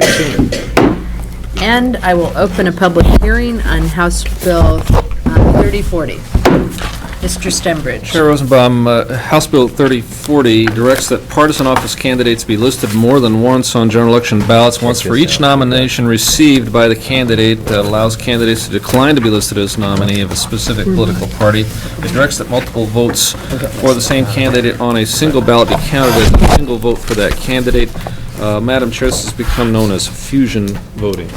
14. And I will open a public hearing on House Bill 3040. Mr. Stembridge. Chair Rosenbaum, House Bill 3040 directs that partisan office candidates be listed more than once on general election ballots, once for each nomination received by the candidate. That allows candidates to decline to be listed as nominee of a specific political party. It directs that multiple votes for the same candidate on a single ballot be counted as a single vote for that candidate. Madam Chair, this has become known as fusion voting.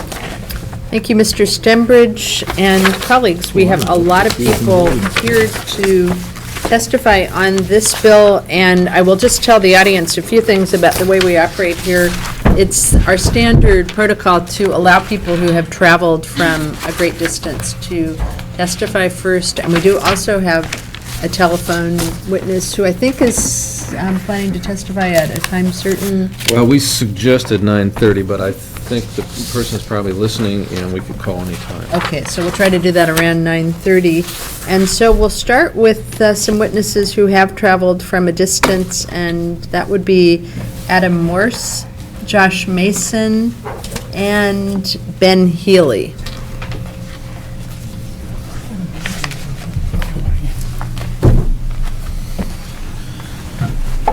Thank you, Mr. Stembridge. And colleagues, we have a lot of people here to testify on this bill, and I will just tell the audience a few things about the way we operate here. It's our standard protocol to allow people who have traveled from a great distance to testify first, and we do also have a telephone witness who I think is planning to testify at a time certain. Well, we suggested 9:30, but I think the person is probably listening, and we could call any time. Okay, so we'll try to do that around 9:30. And so we'll start with some witnesses who have traveled from a distance, and that would be Adam Morse, Josh Mason, and Ben Healy.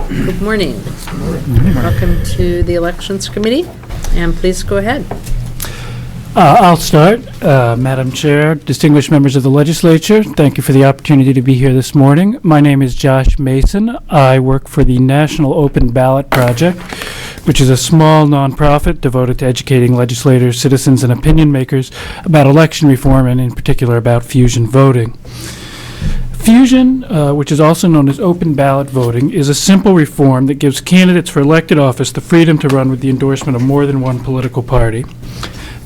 Good morning. Welcome to the Elections Committee, and please go ahead. I'll start. Madam Chair, distinguished members of the legislature, thank you for the opportunity to be here this morning. My name is Josh Mason. I work for the National Open Ballot Project, which is a small nonprofit devoted to educating legislators, citizens, and opinion makers about election reform, and in particular about fusion voting. Fusion, which is also known as open ballot voting, is a simple reform that gives candidates for elected office the freedom to run with the endorsement of more than one political party.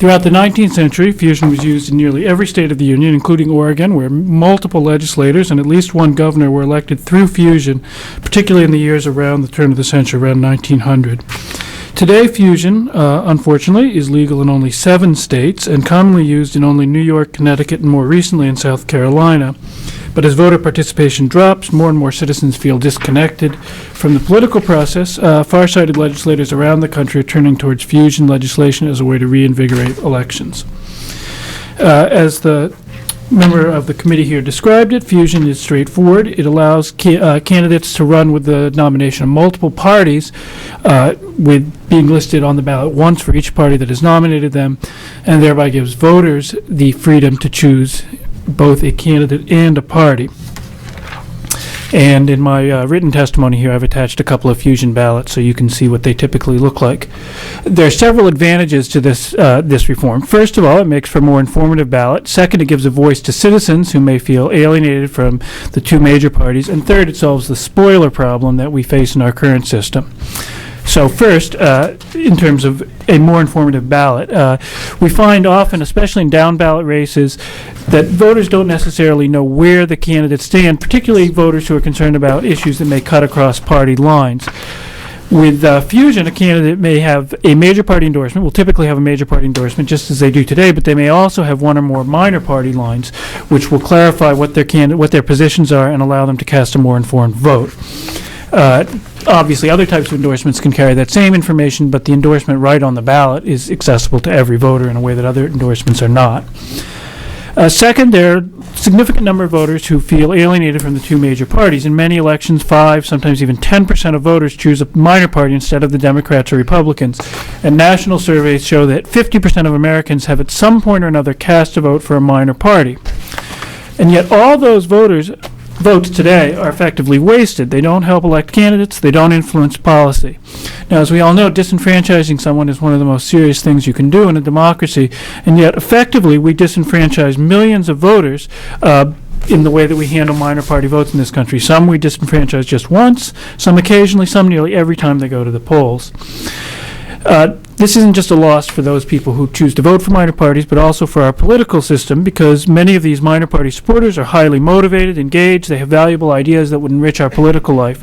Throughout the 19th century, fusion was used in nearly every state of the Union, including Oregon, where multiple legislators and at least one governor were elected through fusion, particularly in the years around the turn of the century, around 1900. Today, fusion, unfortunately, is legal in only 7 states and commonly used in only New York, Connecticut, and more recently in South Carolina. But as voter participation drops, more and more citizens feel disconnected from the political process. Far-sighted legislators around the country are turning towards fusion legislation as a way to reinvigorate elections. As the member of the committee here described it, fusion is straightforward. It allows candidates to run with the nomination of multiple parties, with being listed on the ballot once for each party that has nominated them, and thereby gives voters the freedom to choose both a candidate and a party. And in my written testimony here, I've attached a couple of fusion ballots so you can see what they typically look like. There are several advantages to this reform. First of all, it makes for a more informative ballot. Second, it gives a voice to citizens who may feel alienated from the two major parties. And third, it solves the spoiler problem that we face in our current system. So first, in terms of a more informative ballot, we find often, especially in down-ballot races, that voters don't necessarily know where the candidates stand, particularly voters who are concerned about issues that may cut across party lines. With fusion, a candidate may have a major party endorsement, will typically have a major party endorsement just as they do today, but they may also have one or more minor party lines, which will clarify what their positions are and allow them to cast a more informed vote. Obviously, other types of endorsements can carry that same information, but the endorsement right on the ballot is accessible to every voter in a way that other endorsements are not. Second, there are a significant number of voters who feel alienated from the two major parties. In many elections, 5, sometimes even 10% of voters choose a minor party instead of the Democrats or Republicans. And national surveys show that 50% of Americans have at some point or another cast a vote for a minor party. And yet all those votes today are effectively wasted. They don't help elect candidates. They don't influence policy. Now, as we all know, disenfranchising someone is one of the most serious things you can do in a democracy, and yet effectively we disenfranchise millions of voters in the way that we handle minor party votes in this country. Some we disenfranchise just once, some occasionally, some nearly every time they go to the polls. This isn't just a loss for those people who choose to vote for minor parties, but also for our political system, because many of these minor party supporters are highly motivated, engaged, they have valuable ideas that would enrich our political life.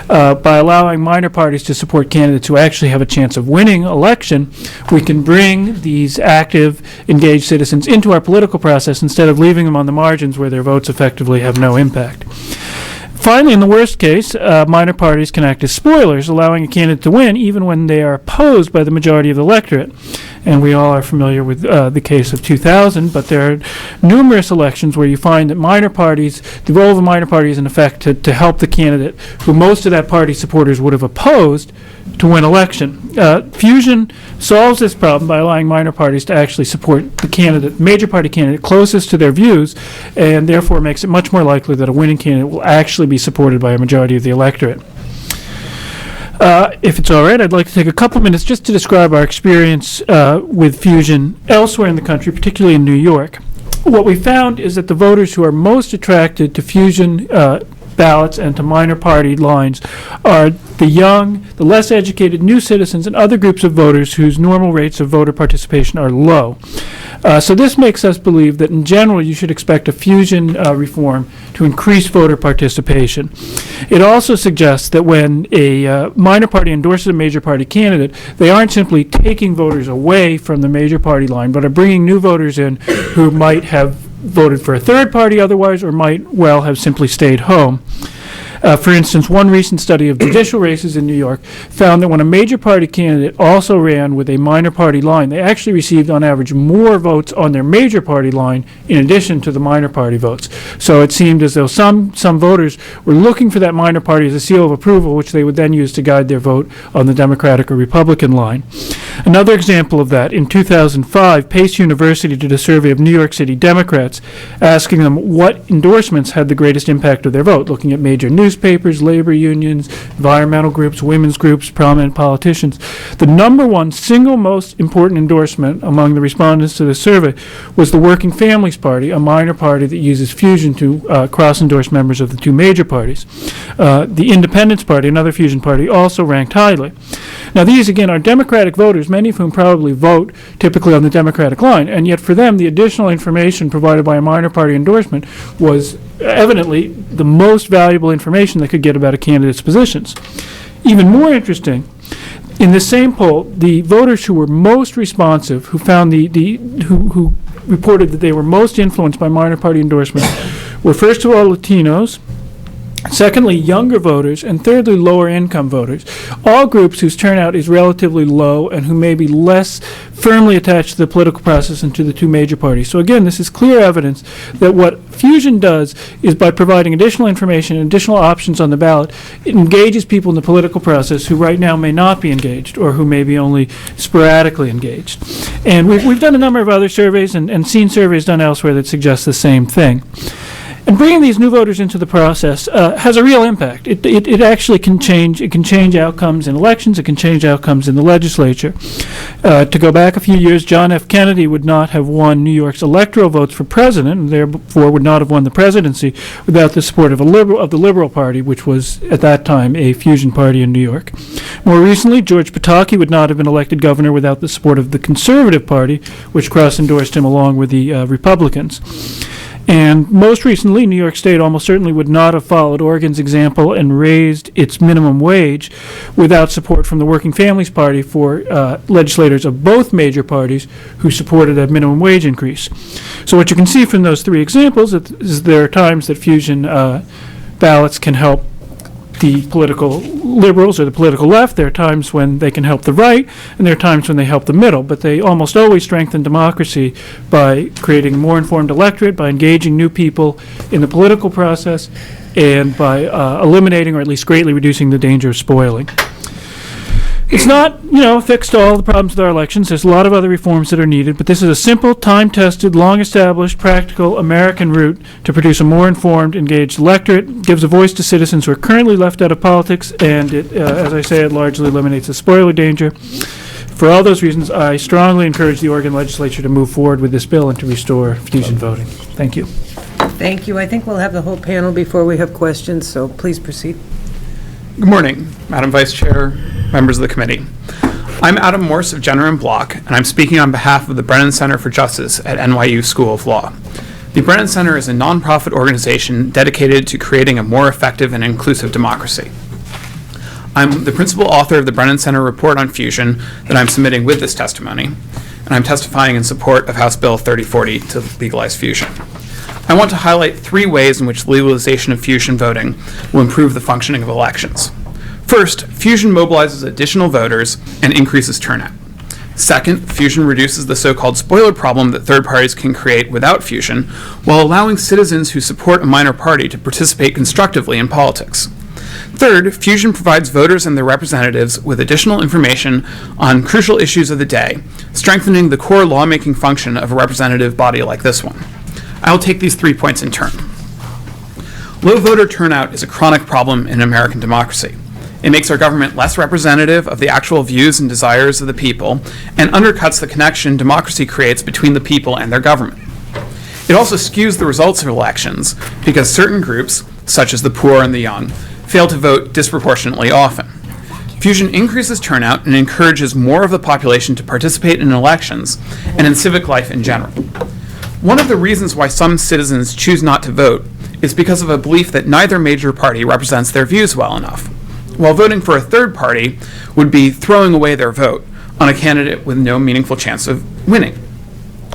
By allowing minor parties to support candidates who actually have a chance of winning election, we can bring these active, engaged citizens into our political process instead of leaving them on the margins where their votes effectively have no impact. Finally, in the worst case, minor parties can act as spoilers, allowing a candidate to win even when they are opposed by the majority of the electorate. And we all are familiar with the case of 2000, but there are numerous elections where you find that minor parties, the role of a minor party is in effect to help the candidate who most of that party's supporters would have opposed to win election. Fusion solves this problem by allowing minor parties to actually support the candidate, major party candidate closest to their views, and therefore makes it much more likely that a winning candidate will actually be supported by a majority of the electorate. If it's all right, I'd like to take a couple minutes just to describe our experience with fusion elsewhere in the country, particularly in New York. What we found is that the voters who are most attracted to fusion ballots and to minor party lines are the young, the less educated, new citizens, and other groups of voters whose normal rates of voter participation are low. So this makes us believe that in general you should expect a fusion reform to increase voter participation. It also suggests that when a minor party endorses a major party candidate, they aren't simply taking voters away from the major party line, but are bringing new voters in who might have voted for a third party otherwise or might well have simply stayed home. For instance, one recent study of judicial races in New York found that when a major party candidate also ran with a minor party line, they actually received on average more votes on their major party line in addition to the minor party votes. So it seemed as though some voters were looking for that minor party as a seal of approval, which they would then use to guide their vote on the Democratic or Republican line. Another example of that, in 2005, Pace University did a survey of New York City Democrats, asking them what endorsements had the greatest impact of their vote, looking at major newspapers, labor unions, environmental groups, women's groups, prominent politicians. The number one single most important endorsement among the respondents to the survey was the Working Families Party, a minor party that uses fusion to cross-endorse members of the two major parties. The Independence Party, another fusion party, also ranked highly. Now these, again, are Democratic voters, many of whom probably vote typically on the Democratic line, and yet for them the additional information provided by a minor party endorsement was evidently the most valuable information they could get about a candidate's positions. Even more interesting, in the same poll, the voters who were most responsive, who found who reported that they were most influenced by minor party endorsements, were first of all Latinos, secondly, younger voters, and thirdly, lower income voters, all groups whose turnout is relatively low and who may be less firmly attached to the political process and to the two major parties. So again, this is clear evidence that what fusion does is by providing additional information and additional options on the ballot, it engages people in the political process who right now may not be engaged or who may be only sporadically engaged. And we've done a number of other surveys and seen surveys done elsewhere that suggest the same thing. And bringing these new voters into the process has a real impact. It actually can change. It can change outcomes in elections. It can change outcomes in the legislature. To go back a few years, John F. Kennedy would not have won New York's electoral votes for president, and therefore would not have won the presidency without the support of the Liberal Party, which was at that time a fusion party in New York. More recently, George Pataki would not have been elected governor without the support of the Conservative Party, which cross-endorsed him along with the Republicans. And most recently, New York State almost certainly would not have followed Oregon's example and raised its minimum wage without support from the Working Families Party for legislators of both major parties who supported a minimum wage increase. So what you can see from those three examples is there are times that fusion ballots can help the political liberals or the political left. There are times when they can help the right, and there are times when they help the middle, but they almost always strengthen democracy by creating a more informed electorate, by engaging new people in the political process, and by eliminating or at least greatly reducing the danger of spoiling. It's not, fixed all the problems with our elections. There's a lot of other reforms that are needed, but this is a simple, time-tested, long-established, practical American route to produce a more informed, engaged electorate, gives a voice to citizens who are currently left out of politics, and it, as I say, it largely eliminates the spoiler danger. For all those reasons, I strongly encourage the Oregon legislature to move forward with this bill and to restore fusion voting. Thank you. Thank you. I think we'll have the whole panel before we have questions, so please proceed. Good morning, Madam Vice Chair, members of the committee. I'm Adam Morse of Jenner & Block, and I'm speaking on behalf of the Brennan Center for Justice at NYU School of Law. The Brennan Center is a nonprofit organization dedicated to creating a more effective and inclusive democracy. I'm the principal author of the Brennan Center report on fusion that I'm submitting with this testimony, and I'm testifying in support of House Bill 3040 to legalize fusion. I want to highlight 3 ways in which legalization of fusion voting will improve the functioning of elections. First, fusion mobilizes additional voters and increases turnout. Second, fusion reduces the so-called spoiler problem that third parties can create without fusion, while allowing citizens who support a minor party to participate constructively in politics. Third, fusion provides voters and their representatives with additional information on crucial issues of the day, strengthening the core lawmaking function of a representative body like this one. I'll take these 3 points in turn. Low voter turnout is a chronic problem in American democracy. It makes our government less representative of the actual views and desires of the people, and undercuts the connection democracy creates between the people and their government. It also skews the results of elections because certain groups, such as the poor and the young, fail to vote disproportionately often. Fusion increases turnout and encourages more of the population to participate in elections and in civic life in general. One of the reasons why some citizens choose not to vote is because of a belief that neither major party represents their views well enough, while voting for a third party would be throwing away their vote on a candidate with no meaningful chance of winning.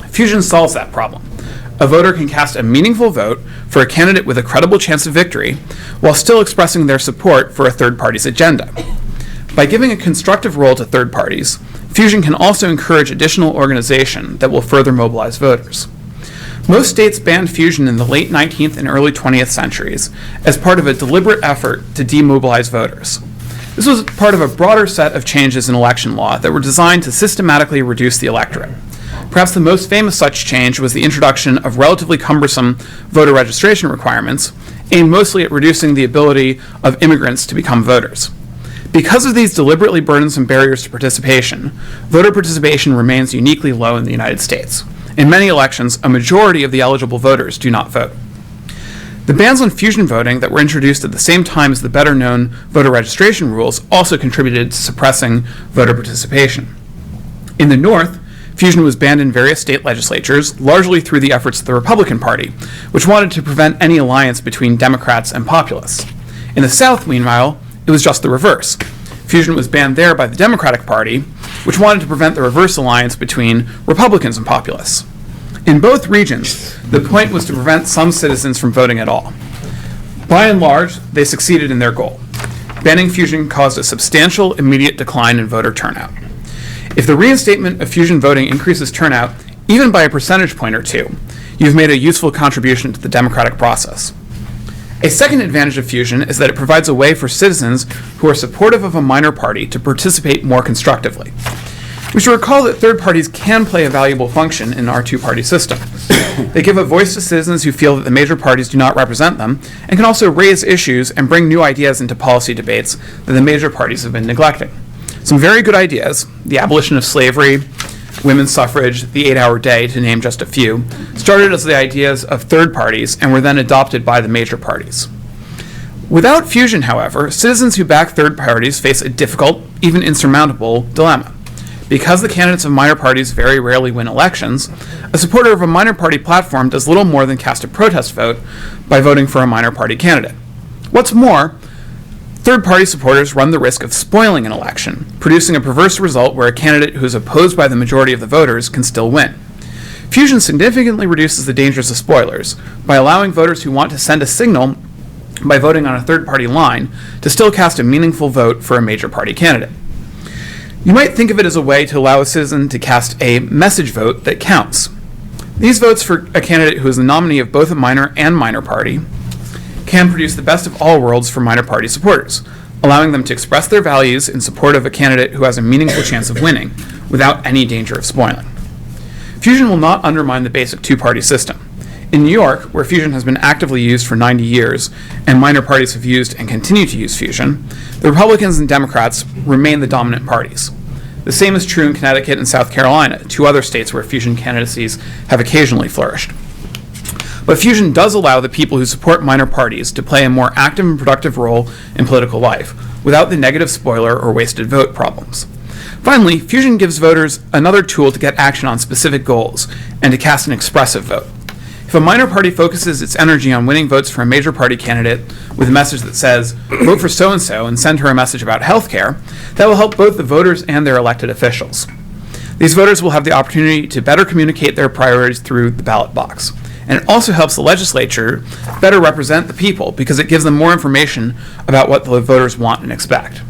Fusion solves that problem. A voter can cast a meaningful vote for a candidate with a credible chance of victory while still expressing their support for a third party's agenda. By giving a constructive role to third parties, fusion can also encourage additional organization that will further mobilize voters. Most states banned fusion in the late 19th and early 20th centuries as part of a deliberate effort to demobilize voters. This was part of a broader set of changes in election law that were designed to systematically reduce the electorate. Perhaps the most famous such change was the introduction of relatively cumbersome voter registration requirements, aimed mostly at reducing the ability of immigrants to become voters. Because of these deliberately burdensome barriers to participation, voter participation remains uniquely low in the United States. In many elections, a majority of the eligible voters do not vote. The bans on fusion voting that were introduced at the same time as the better-known voter registration rules also contributed to suppressing voter participation. In the North, fusion was banned in various state legislatures, largely through the efforts of the Republican Party, which wanted to prevent any alliance between Democrats and populists. In the South, meanwhile, it was just the reverse. Fusion was banned there by the Democratic Party, which wanted to prevent the reverse alliance between Republicans and populists. In both regions, the point was to prevent some citizens from voting at all. By and large, they succeeded in their goal. Banning fusion caused a substantial immediate decline in voter turnout. If the reinstatement of fusion voting increases turnout, even by a percentage point or two, you've made a useful contribution to the democratic process. A second advantage of fusion is that it provides a way for citizens who are supportive of a minor party to participate more constructively. We should recall that third parties can play a valuable function in our two-party system. They give a voice to citizens who feel that the major parties do not represent them, and can also raise issues and bring new ideas into policy debates that the major parties have been neglecting. Some very good ideas, the abolition of slavery, women's suffrage, the 8-hour day, to name just a few, started as the ideas of third parties and were then adopted by the major parties. Without fusion, however, citizens who back third parties face a difficult, even insurmountable, dilemma. Because the candidates of minor parties very rarely win elections, a supporter of a minor party platform does little more than cast a protest vote by voting for a minor party candidate. What's more, third-party supporters run the risk of spoiling an election, producing a perverse result where a candidate who is opposed by the majority of the voters can still win. Fusion significantly reduces the dangers of spoilers by allowing voters who want to send a signal by voting on a third-party line to still cast a meaningful vote for a major party candidate. You might think of it as a way to allow a citizen to cast a message vote that counts. These votes for a candidate who is the nominee of both a minor and minor party can produce the best of all worlds for minor party supporters, allowing them to express their values in support of a candidate who has a meaningful chance of winning without any danger of spoiling. Fusion will not undermine the basic two-party system. In New York, where fusion has been actively used for 90 years and minor parties have used and continue to use fusion, the Republicans and Democrats remain the dominant parties. The same is true in Connecticut and South Carolina, two other states where fusion candidacies have occasionally flourished. But fusion does allow the people who support minor parties to play a more active and productive role in political life, without the negative spoiler or wasted vote problems. Finally, fusion gives voters another tool to get action on specific goals and to cast an expressive vote. If a minor party focuses its energy on winning votes for a major party candidate with a message that says, vote for so-and-so and send her a message about health care, that will help both the voters and their elected officials. These voters will have the opportunity to better communicate their priorities through the ballot box. And it also helps the legislature better represent the people because it gives them more information about what the voters want and expect.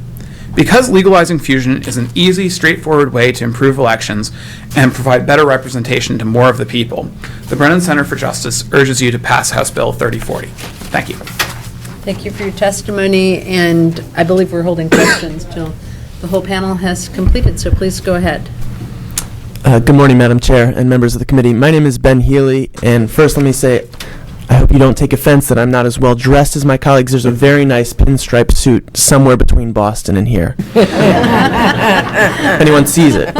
Because legalizing fusion is an easy, straightforward way to improve elections and provide better representation to more of the people, the Brennan Center for Justice urges you to pass House Bill 3040. Thank you. Thank you for your testimony, and I believe we're holding questions till the whole panel has completed, so please go ahead. Good morning, Madam Chair and members of the committee. My name is Ben Healy, and first let me say, I hope you don't take offense that I'm not as well dressed as my colleagues. There's a very nice pinstripe suit somewhere between Boston and here. If anyone sees it.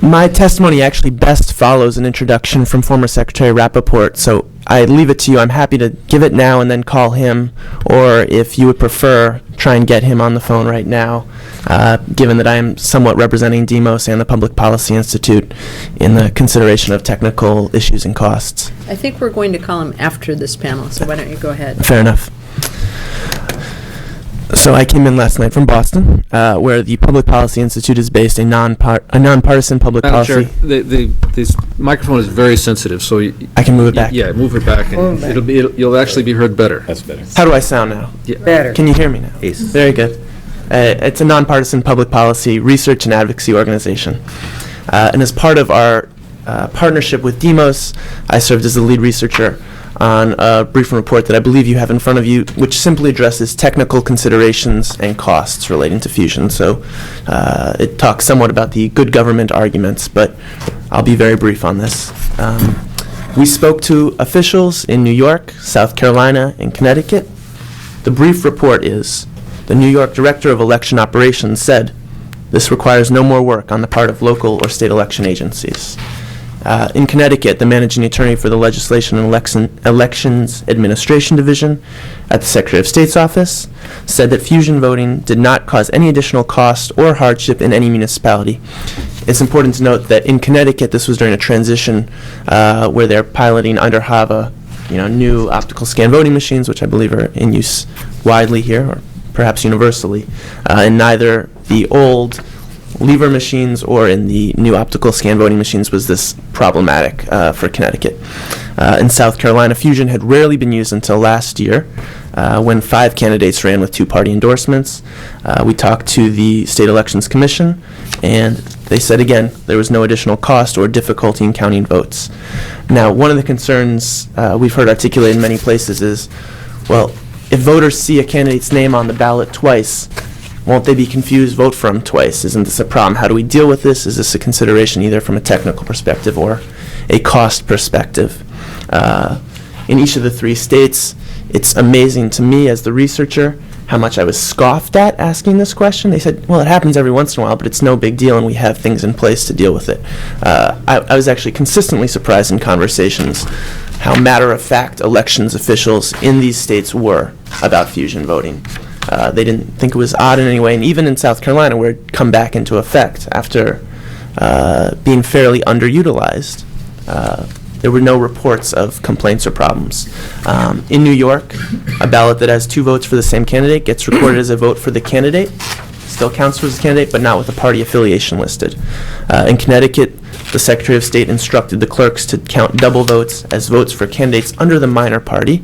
My testimony actually best follows an introduction from former Secretary Rappaport, so I leave it to you. I'm happy to give it now and then call him, or if you would prefer, try and get him on the phone right now, given that I am somewhat representing Demos and the Public Policy Institute in the consideration of technical issues and costs. I think we're going to call him after this panel, so why don't you go ahead? Fair enough. So I came in last night from Boston, where the Public Policy Institute is based, a nonpartisan public Madam policy. Chair, this microphone is very sensitive, so I can move it back. yeah, move it back, and you'll actually be heard better. That's better. How do I sound now? Better. Can you hear me now? Ace. Very good. It's a nonpartisan public policy research and advocacy organization. And as part of our partnership with Demos, I served as the lead researcher on a briefing report that I believe you have in front of you, which simply addresses technical considerations and costs relating to fusion. So it talks somewhat about the good government arguments, but I'll be very brief on this. We spoke to officials in New York, South Carolina, and Connecticut. The brief report is, the New York Director of Election Operations said, this requires no more work on the part of local or state election agencies. In Connecticut, the managing attorney for the Legislation and Elections Administration Division at the Secretary of State's office said that fusion voting did not cause any additional cost or hardship in any municipality. It's important to note that in Connecticut, this was during a transition where they're piloting under HAVA, new optical scan voting machines, which I believe are in use widely here, or perhaps universally, and neither the old lever machines or in the new optical scan voting machines was this problematic for Connecticut. In South Carolina, fusion had rarely been used until last year when 5 candidates ran with 2-party endorsements. We talked to the State Elections Commission, and they said again there was no additional cost or difficulty in counting votes. Now, one of the concerns we've heard articulated in many places is, well, if voters see a candidate's name on the ballot twice, won't they be confused, vote for him twice? Isn't this a problem? How do we deal with this? Is this a consideration either from a technical perspective or a cost perspective? In each of the 3 states, it's amazing to me as the researcher how much I was scoffed at asking this question. They said, well, it happens every once in a while, but it's no big deal and we have things in place to deal with it. I was actually consistently surprised in conversations how matter-of-fact elections officials in these states were about fusion voting. They didn't think it was odd in any way, and even in South Carolina, where it come back into effect after being fairly underutilized, there were no reports of complaints or problems. In New York, a ballot that has 2 votes for the same candidate gets recorded as a vote for the candidate, still counts as a candidate, but not with a party affiliation listed. In Connecticut, the Secretary of State instructed the clerks to count double votes as votes for candidates under the minor party,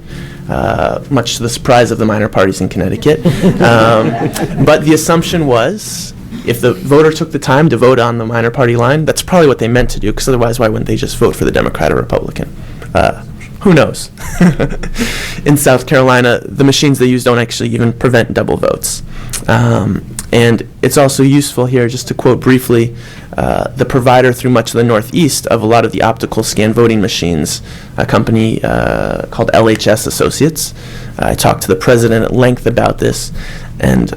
much to the surprise of the minor parties in Connecticut. But the assumption was, if the voter took the time to vote on the minor party line, that's probably what they meant to do, because otherwise why wouldn't they just vote for the Democrat or Republican? Who knows? In South Carolina, the machines they use don't actually even prevent double votes. And it's also useful here, just to quote briefly, the provider through much of the Northeast of a lot of the optical scan voting machines, a company called LHS Associates. I talked to the president at length about this, and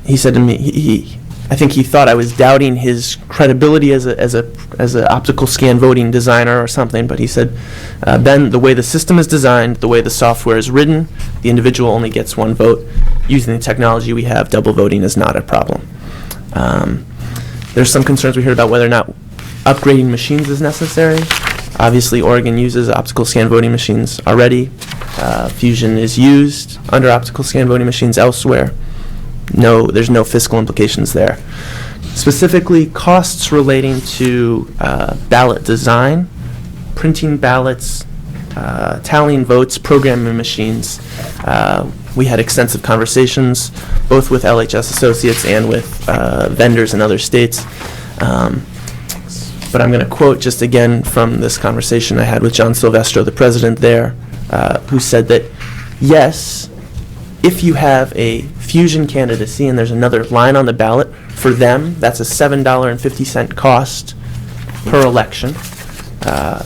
he said to me, I think he thought I was doubting his credibility as a optical scan voting designer or something, but he said, Ben, the way the system is designed, the way the software is written, the individual only gets 1 vote. Using the technology we have, double voting is not a problem. There's some concerns we heard about whether or not upgrading machines is necessary. Obviously, Oregon uses optical scan voting machines already. Fusion is used under optical scan voting machines elsewhere. No, there's no fiscal implications there. Specifically, costs relating to ballot design printing ballots, tallying votes, programming machines. We had extensive conversations, both with LHS Associates and with vendors in other states. But I'm going to quote just again from this conversation I had with John Silvestro, the president there, who said that, yes, if you have a fusion candidacy and there's another line on the ballot, for them, that's a $7.50 cost per election.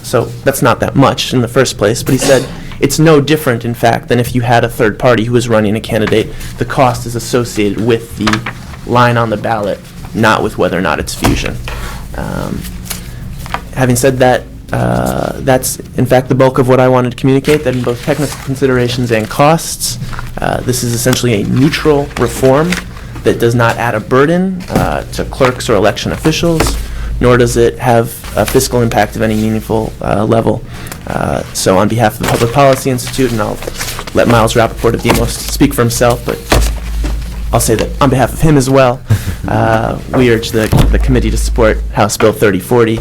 So that's not that much in the first place. But he said it's no different, in fact, than if you had a third party who was running a candidate. The cost is associated with the line on the ballot, not with whether or not it's fusion. Having said that, that's in fact the bulk of what I wanted to communicate, that in both technical considerations and costs, this is essentially a neutral reform that does not add a burden to clerks or election officials, nor does it have a fiscal impact of any meaningful level. So on behalf of the Public Policy Institute, and I'll let Miles Rappaport of Demos speak for himself, but I'll say that on behalf of him as well, we urge the committee to support House Bill 3040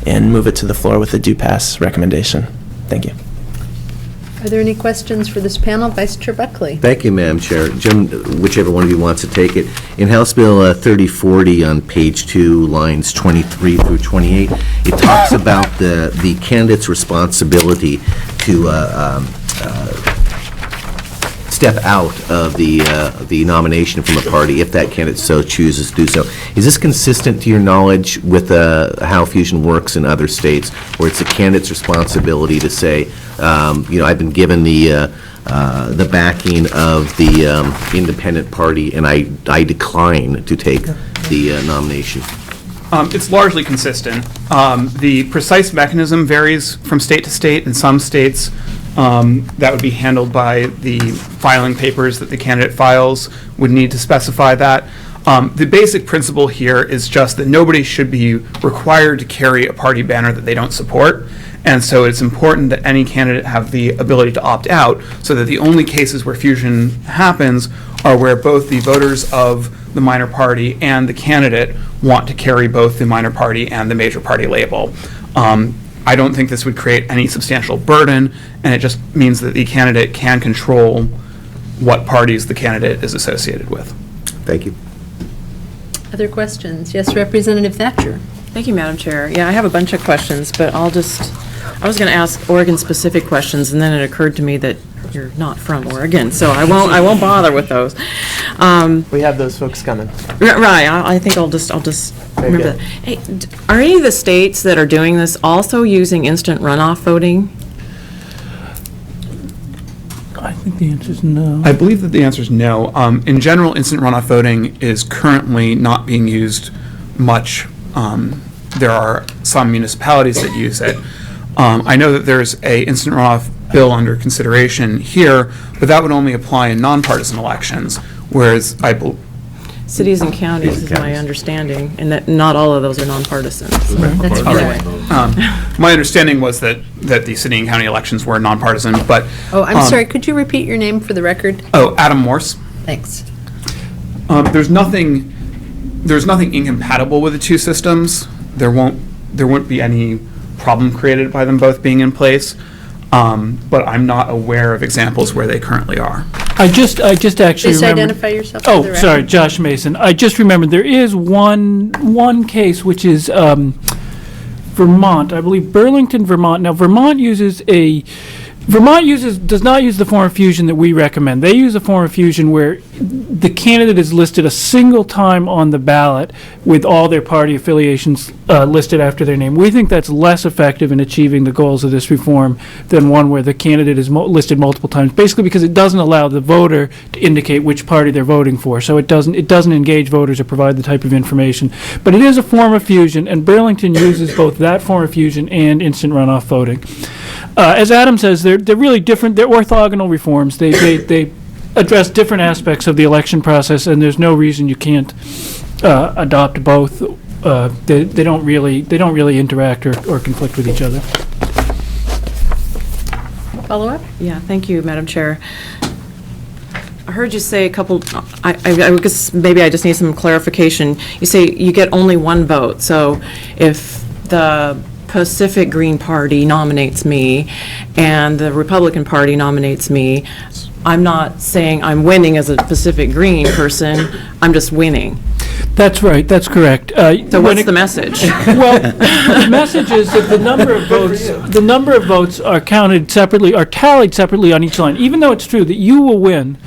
and move it to the floor with a due pass recommendation. Thank you. Are there any questions for this panel? Vice Chair Buckley. Thank you, Madam Chair. Jim, whichever one of you wants to take it. In House Bill 3040 on page 2, lines 23 through 28, it talks about the candidate's responsibility to step out of the nomination from a party if that candidate so chooses to do so. Is this consistent to your knowledge with how fusion works in other states, where it's the candidate's responsibility to say, I've been given the backing of the independent party, and I decline to take the nomination? It's largely consistent. The precise mechanism varies from state to state. In some states, that would be handled by the filing papers that the candidate files would need to specify that. The basic principle here is just that nobody should be required to carry a party banner that they don't support. And so it's important that any candidate have the ability to opt out, so that the only cases where fusion happens are where both the voters of the minor party and the candidate want to carry both the minor party and the major party label. I don't think this would create any substantial burden, and it just means that the candidate can control what parties the candidate is associated with. Thank you. Other questions? Yes, Representative Thatcher. Thank you, Madam Chair. Yeah, I have a bunch of questions, but I was going to ask Oregon-specific questions, and then it occurred to me that you're not from Oregon, so I won't bother with those. We have those folks coming. Right. I think I'll just remember that. Hey, are any of the states that are doing this also using instant runoff voting? I think the answer is no. I believe that the answer is no. In general, instant runoff voting is currently not being used much. There are some municipalities that use it. I know that there's a instant runoff bill under consideration here, but that would only apply in nonpartisan elections, whereas Cities and counties is my understanding, and that not all of those are nonpartisan. So. That's Anyway. my understanding was that the city and county elections were nonpartisan, but... Oh, I'm sorry, could you repeat your name for the record? Oh, Adam Morse. Thanks. There's nothing incompatible with the two systems. There won't be any problem created by them both being in place, but I'm not aware of examples where they currly are. I just actually Please remember. identify yourself for the Oh, record. sorry, Josh Mason. I just remembered there is one case which is Vermont, I believe Burlington, Vermont. Now Vermont does not use the form of fusion that we recommend. They use a form of fusion where the candidate is listed a single time on the ballot with all their party affiliations listed after their name. We think that's less effective in achieving the goals of this reform than one where the candidate is listed multiple times, basically because it doesn't allow the voter to indicate which party they're voting for. So it doesn't engage voters or provide the type of information. But it is a form of fusion, and Burlington uses both that form of fusion and instant runoff voting. As Adam says, they're really different. They're orthogonal reforms. They address different aspects of the election process, and there's no reason you can't adopt both. They don't really interact or conflict with each other. Follow up? Yeah, thank you, Madam Chair. I heard you say a couple, I guess maybe I just need some clarification. You say you get only one vote, so if the Pacific Green Party nominates me and the Republican Party nominates me, I'm not saying I'm winning as a Pacific Green person, I'm just winning. That's right, that's correct. So what's the message? Well, the message is that the number of votes are counted separately, are tallied separately on each line, even though it's true that you will win.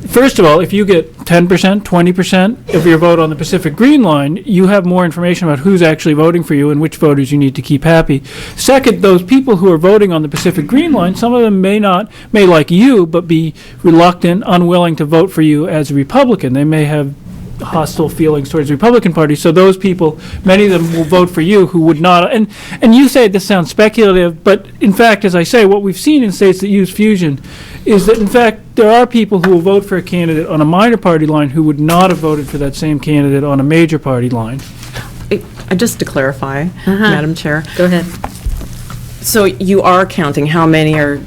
First of all, if you get 10%, 20% of your vote on the Pacific Green line, you have more information about who's actually voting for you and which voters you need to keep happy. Second, those people who are voting on the Pacific Green line, some of them may like you, but be reluctant, unwilling to vote for you as a Republican. They may have hostile feelings towards the Republican Party. So those people, many of them will vote for you who would not. And you say this sounds speculative, but in fact, as I say, what we've seen in states that use fusion is that in fact there are people who will vote for a candidate on a minor party line who would not have voted for that same candidate on a major party line. Just to clarify, Madam Chair. Go ahead. So you are counting how many are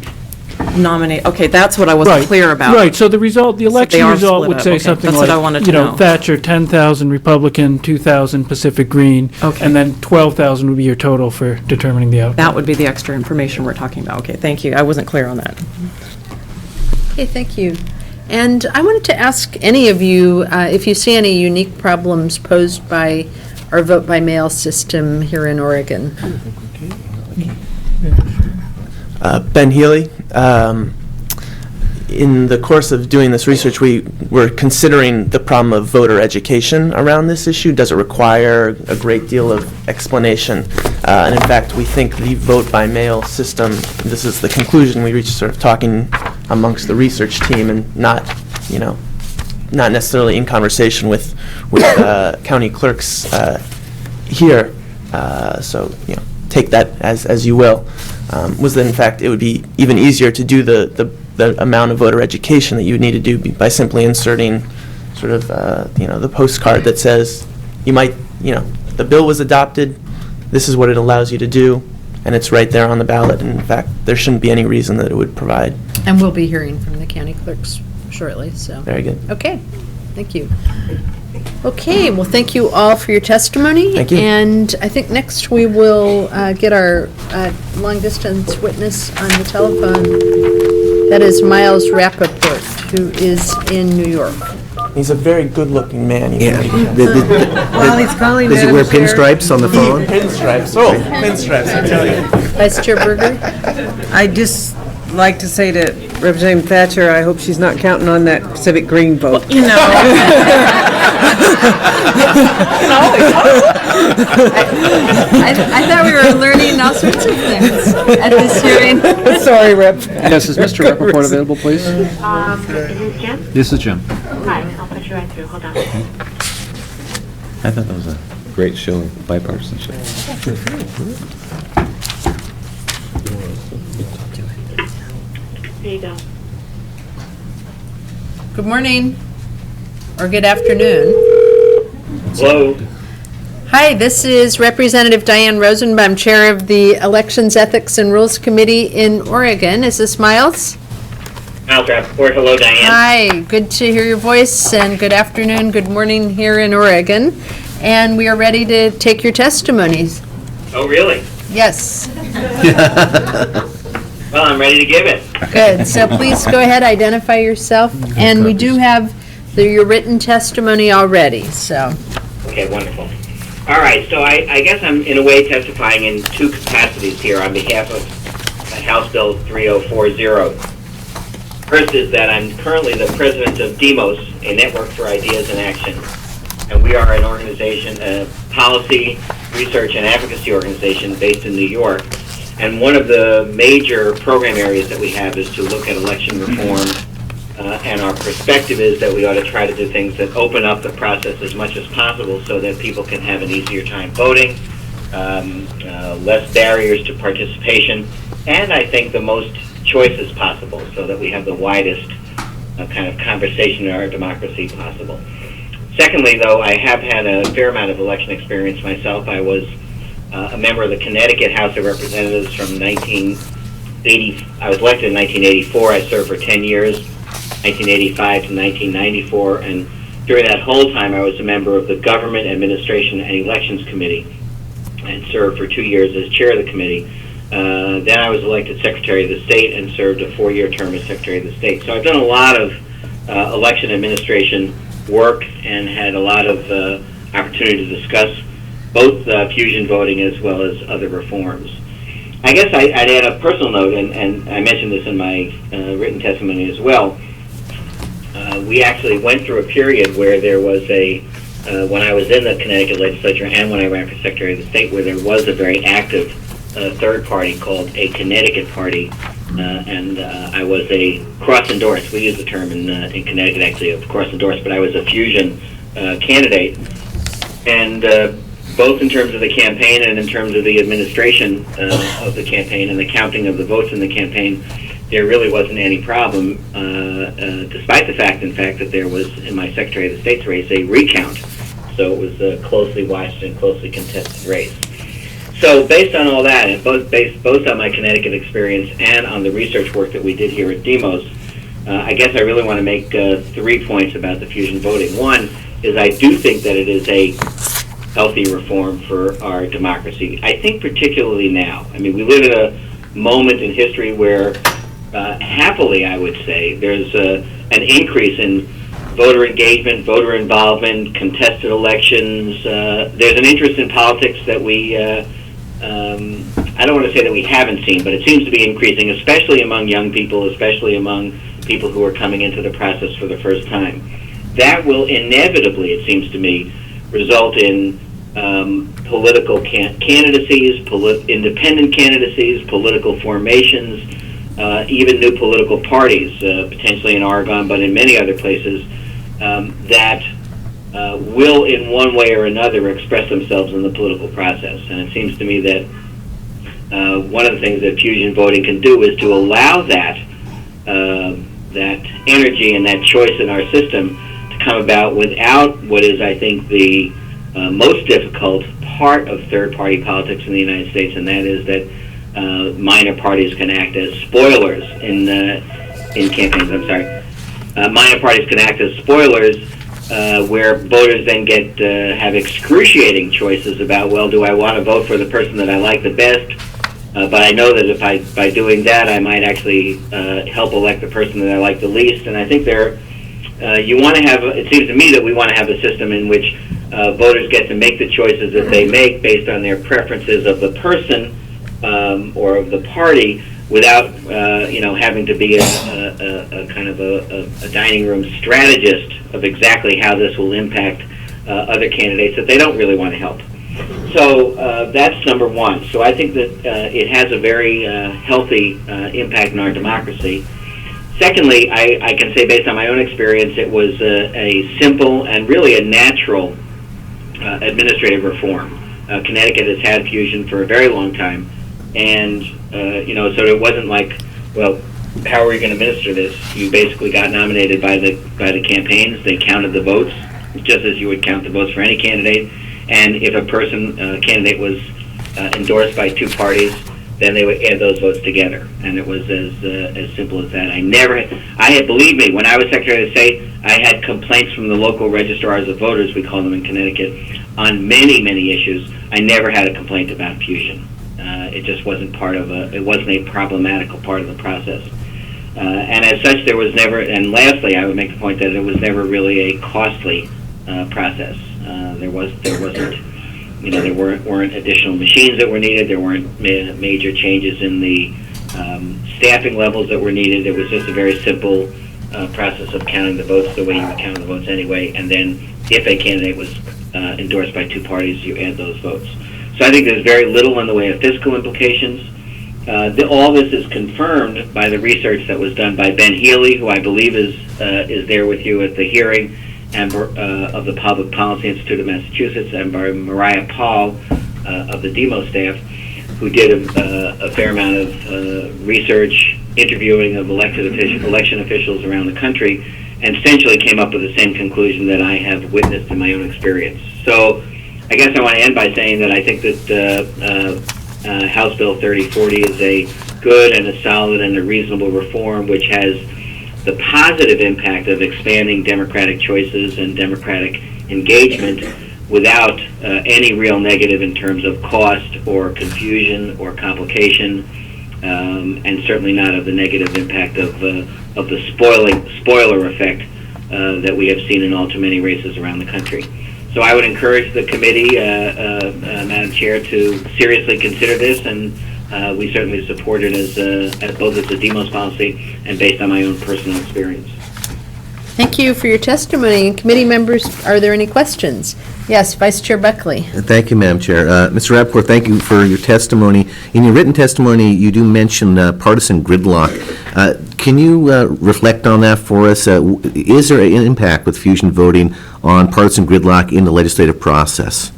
nominated? Okay, that's what I wasn't clear about. Right, so the result, the election are result split would up. say Okay, something that's like, what I wanted to know. Thatcher, 10,000 Republican, 2,000 Pacific Green, Okay. and then 12,000 would be your total for determining the outcome. That would be the extra information we're talking about. Okay, thank you. I wasn't clear on that. Okay, thank you. And I wanted to ask any of you if you see any unique problems posed by our vote-by-mail system here in Oregon. Ben Healy. In the course of doing this research, we were considering the problem of voter education around this issue. Does it require a great deal of explanation? And in fact, we think the vote-by-mail system, this is the conclusion we reached sort of talking amongst the research team and not necessarily in conversation with county clerks here. So, take that as you will. Was that in fact it would be even easier to do the amount of voter education that you would need to do by simply inserting sort of the postcard that says the bill was adopted, this is what it allows you to do, and it's right there on the ballot. And in fact, there shouldn't be any reason that it would provide. And we'll be hearing from the county clerks shortly, so. Very good. Okay, thank you. Okay, well, thank you all for your testimony. Thank you. And I think next we will get our long-distance witness on the telephone. That is Miles Rappaport, who is in New York. He's a very good-looking man. Yeah. While he's calling, Does he wear Madam Chair, pinstripes on the phone? Pinstripes. Oh, pinstripes, I tell you. Vice Chair Burger? I'd just like to say to Representative Thatcher, I hope she's not counting on that Pacific Green vote. You know. I thought we were learning all sorts of things at this hearing. Sorry, Rep. Yes, is Mr. Rappaport available, please? Is this Jim? This is Jim. Hi, I'll put you right through. Hold on. I thought that was a great show of bipartisanship. There you go. Good morning, or good afternoon. Hello. Hi, this is Representative Diane Rosenbaum, Chair of the Elections, Ethics, and Rules Committee in Oregon. Is this Miles? Miles Rappaport. Hello, Diane. Hi, good to hear your voice, and good afternoon, good morning here in Oregon. And we are ready to take your testimonies. Oh, really? Yes. Well, I'm ready to give it. Good. So please go ahead, identify yourself. And we do have your written testimony already, so. Okay, wonderful. All right, so I guess I'm in a way testifying in two capacities here on behalf of House Bill 3040. First is that I'm currently the president of DEMOS, a Network for Ideas and Action. And we are an organization, a policy, research, and advocacy organization based in New York. And one of the major program areas that we have is to look at election reform. And our perspective is that we ought to try to do things that open up the process as much as possible so that people can have an easier time voting, less barriers to participation, and I think the most choices possible so that we have the widest kind of conversation in our democracy possible. Secondly, though, I have had a fair amount of election experience myself. I was a member of the Connecticut House of Representatives from 1980. I was elected in 1984. I served for 10 years, 1985 to 1994, and during that whole time I was a member of the Government Administration and Elections Committee. and served for 2 years as chair of the committee. Then I was elected Secretary of the State and served a 4-year term as Secretary of the State. So I've done a lot of election administration work and had a lot of opportunity to discuss both fusion voting as well as other reforms. I guess I'd add a personal note, and I mentioned this in my written testimony as well. We actually went through a period where there was when I was in the Connecticut legislature and when I ran for Secretary of the State, where there was a very active third party called a Connecticut Party, and I was a cross-endorsed. We use the term in Connecticut, actually, of cross-endorsed, but I was a fusion candidate. And both in terms of the campaign and in terms of the administration of the campaign and the counting of the votes in the campaign, there really wasn't any problem, despite the fact, in fact, that there was, in my Secretary of the State's race, a recount. So it was a closely watched and closely contested race. So based on all that, and both on my Connecticut experience and on the research work that we did here at Demos, I guess I really want to make 3 points about the fusion voting. One is I do think that it is a healthy reform for our democracy. I think particularly now. I mean, we live at a moment in history where, happily I would say, there's an increase in voter engagement, voter involvement, contested elections. There's an interest in politics that we, I don't want to say that we haven't seen, but it seems to be increasing, especially among young people, especially among people who are coming into the process for the first time. That will inevitably, it seems to me, result in political candidacies, independent candidacies, political formations, even new political parties, potentially in Oregon, but in many other places, that will in one way or another express themselves in the political process. And it seems to me that one of the things that fusion voting can do is to allow that energy and that choice in our system to come about without what is, I think, the most difficult part of third-party politics in the United States, and that is that minor parties can act as spoilers in campaigns. I'm sorry. Minor parties can act as spoilers where voters then have excruciating choices about, well, do I want to vote for the person that I like the best? But I know that if by doing that, I might actually help elect the person that I like the least. And I think you want to have, it seems to me that we want to have a system in which voters get to make the choices that they make based on their preferences of the person or of the party, without having to be a kind of a dining room strategist of exactly how this will impact other candidates that they don't really want to help. So that's number one. So I think that it has a very healthy impact on our democracy. Secondly, I can say based on my own experience, it was a simple and really a natural administrative reform. Connecticut has had fusion for a very long time, and so it wasn't like, well, how are we going to administer this? You basically got nominated by the campaigns. They counted the votes, just as you would count the votes for any candidate. And if a candidate was endorsed by two parties, then they would add those votes together. And it was as simple as that. Believe me, when I was Secretary of State, I had complaints from the local registrars of voters, we call them in Connecticut, on many, many issues. I never had a complaint about fusion. It just wasn't it wasn't a problematical part of the process. And as such, there was never, and lastly, I would make the point that it was never really a costly process. There wasn't, there weren't additional machines that were needed. There weren't major changes in the staffing levels that were needed. It was just a very simple process of counting the votes the way you would count the votes anyway. And then if a candidate was endorsed by two parties, you add those votes. So I think there's very little in the way of fiscal implications. All this is confirmed by the research that was done by Ben Healy, who I believe is there with you at the hearing, and of the Public Policy Institute of Massachusetts, and by Mariah Paul of the Demos staff, who did a fair amount of research, interviewing of election officials around the country, and essentially came up with the same conclusion that I have witnessed in my own experience. So I guess I want to end by saying that I think that House Bill 3040 is a good and a solid and a reasonable reform, which has the positive impact of expanding democratic choices and democratic engagement without any real negative in terms of cost or confusion or complication, and certainly not of the negative impact of the spoiler effect that we have seen in all too many races around the country. So I would encourage the committee, Madam Chair, to seriously consider this, and we certainly support it as both as a demos policy and based on my own personal experience. Thank you for your testimony. And committee members, are there any questions? Yes, Vice Chair Buckley. Thank you, Madam Chair. Mr. Rappaport, thank you for your testimony. In your written testimony, you do mention partisan gridlock. Can you reflect on that for us? Is there an impact with fusion voting on partisan gridlock in the legislative process?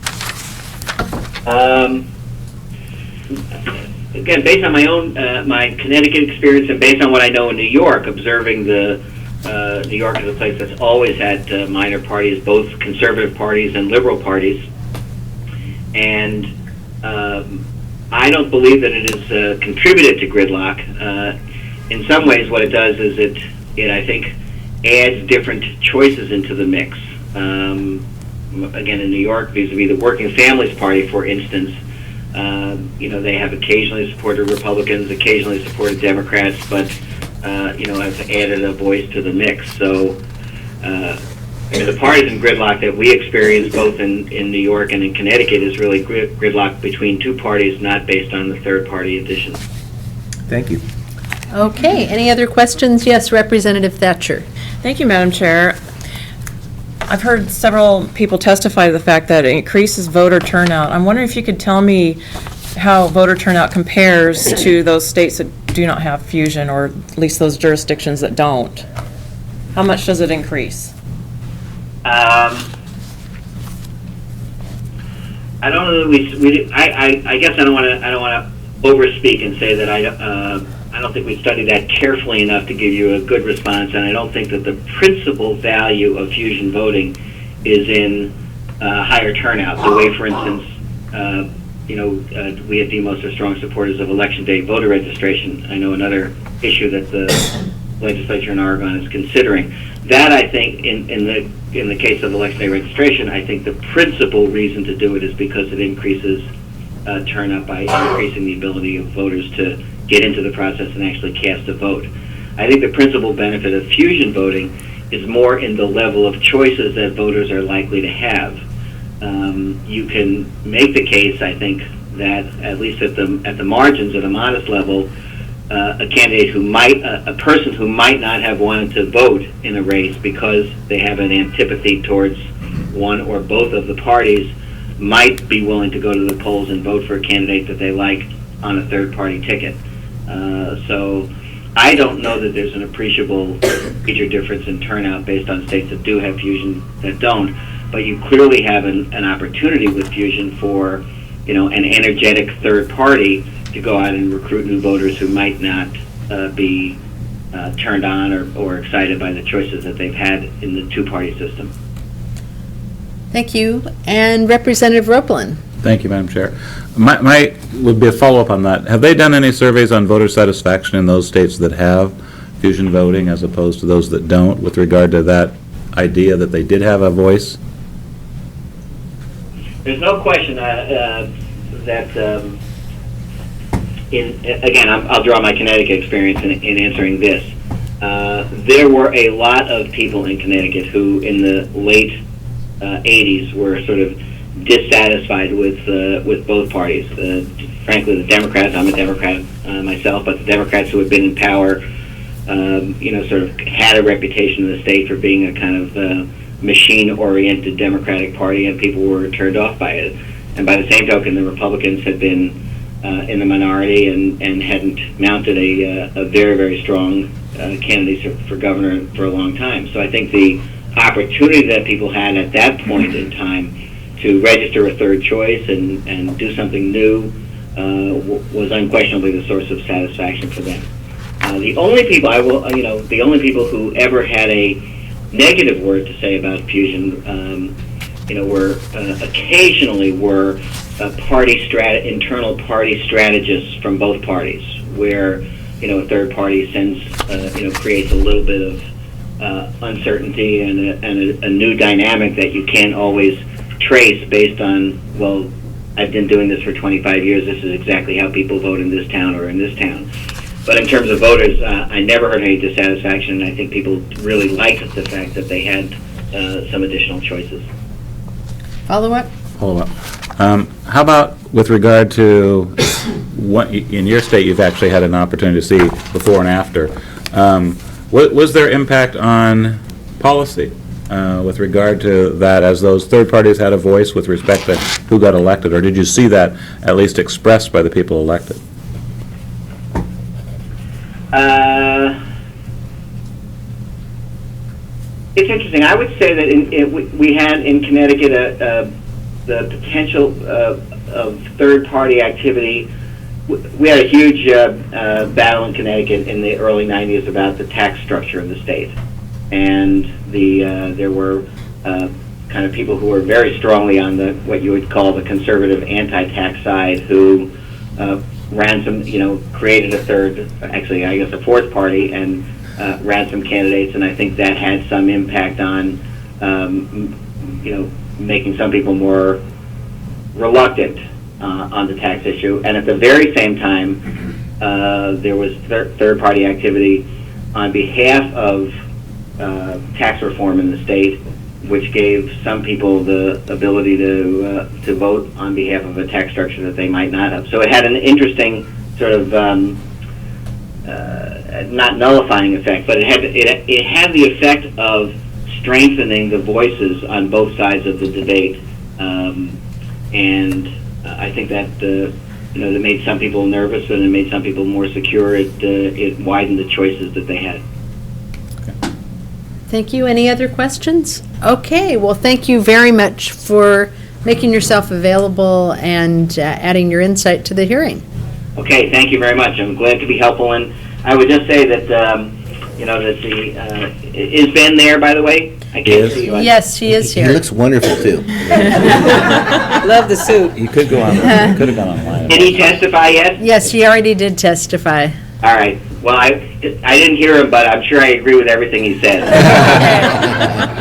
Again, based on my own, my Connecticut experience and based on what I know in New York, observing New York is a place that's always had minor parties, both conservative parties and liberal parties. And I don't believe that it has contributed to gridlock. In some ways, what it does is it I think, adds different choices into the mix. Again, in New York, vis-a-vis the Working Families Party, for instance, they have occasionally supported Republicans, occasionally supported Democrats, but have added a voice to the mix. So the partisan gridlock that we experience both in New York and in Connecticut is really gridlock between two parties, not based on the third party addition. Thank you. Okay, any other questions? Yes, Representative Thatcher. Thank you, Madam Chair. I've heard several people testify to the fact that it increases voter turnout. I'm wondering if you could tell me how voter turnout compares to those states that do not have fusion, or at least those jurisdictions that don't. How much does it increase? I don't know that I guess I don't want to overspeak and say that I don't think we studied that carefully enough to give you a good response, and I don't think that the principal value of fusion voting is in higher turnout. The way, for instance, we at Demos are strong supporters of election day voter registration. I know another issue that the legislature in Oregon is considering. That, I think, in the case of election day registration, I think the principal reason to do it is because it increases turnout by increasing the ability of voters to get into the process and actually cast a vote. I think the principal benefit of fusion voting is more in the level of choices that voters are likely to have. You can make the case, I think, that at least at the margins, at a modest level, a candidate a person who might not have wanted to vote in a race because they have an antipathy towards one or both of the parties might be willing to go to the polls and vote for a candidate that they like on a third-party ticket. So I don't know that there's an appreciable major difference in turnout based on states that do have fusion that don't, but you clearly have an opportunity with fusion for an energetic third party to go out and recruit new voters who might not be turned on or excited by the choices that they've had in the two-party system. Thank you. And Representative Roplin. Thank you, Madam Chair. My would be a follow-up on that. Have they done any surveys on voter satisfaction in those states that have fusion voting as opposed to those that don't, with regard to that idea that they did have a voice? There's no question that again, I'll draw my Connecticut experience in answering this. There were a lot of people in Connecticut who, in the late 80s, were sort of dissatisfied with both parties. Frankly, the Democrats, I'm a Democrat myself, but the Democrats who had been in power, sort of had a reputation in the state for being a kind of machine-oriented Democratic Party, and people were turned off by it. And by the same token, the Republicans had been in the minority and hadn't mounted a very, very strong candidate for governor for a long time. So I think the opportunity that people had at that point in time to register a third choice and do something new was unquestionably the source of satisfaction for them. The only people the only people who ever had a negative word to say about fusion, were occasionally were internal party strategists from both parties, where a third party creates a little bit of uncertainty and a new dynamic that you can't always trace based on, well, I've been doing this for 25 years, this is exactly how people vote in this town or in this town. But in terms of voters, I never heard any dissatisfaction, and I think people really liked the fact that they had some additional choices. Follow-up? Hold up. How about with regard to what, in your state, you've actually had an opportunity to see before and after. Was there impact on policy with regard to that, as those third parties had a voice with respect to who got elected, or did you see that at least expressed by the people elected? It's interesting. I would say that we had in Connecticut the potential of third-party activity. We had a huge battle in Connecticut in the early 90s about the tax structure of the state. And there were kind of people who were very strongly on what you would call the conservative anti-tax side, who ran some, created a fourth party, and ran some candidates, and I think that had some impact on, making some people more reluctant on the tax issue. And at the very same time, there was third-party activity on behalf of tax reform in the state, which gave some people the ability to vote on behalf of a tax structure that they might not have. So it had an interesting sort of not nullifying effect, but it had the effect of strengthening the voices on both sides of the debate, and I think that that made some people nervous and it made some people more secure. It widened the choices that they had. Thank you. Any other questions? Okay, well, thank you very much for making yourself available and adding your insight to the hearing. Okay, thank you very much. I'm glad to be helpful, and I would just say that that is Ben there, by the way? I can't see you. Yes, he is here. He looks wonderful, too. Love the suit. You could go on, could have gone online. Did he testify yet? Yes, he already did testify. All right. Well, I didn't hear him, but I'm sure I agree with everything he said.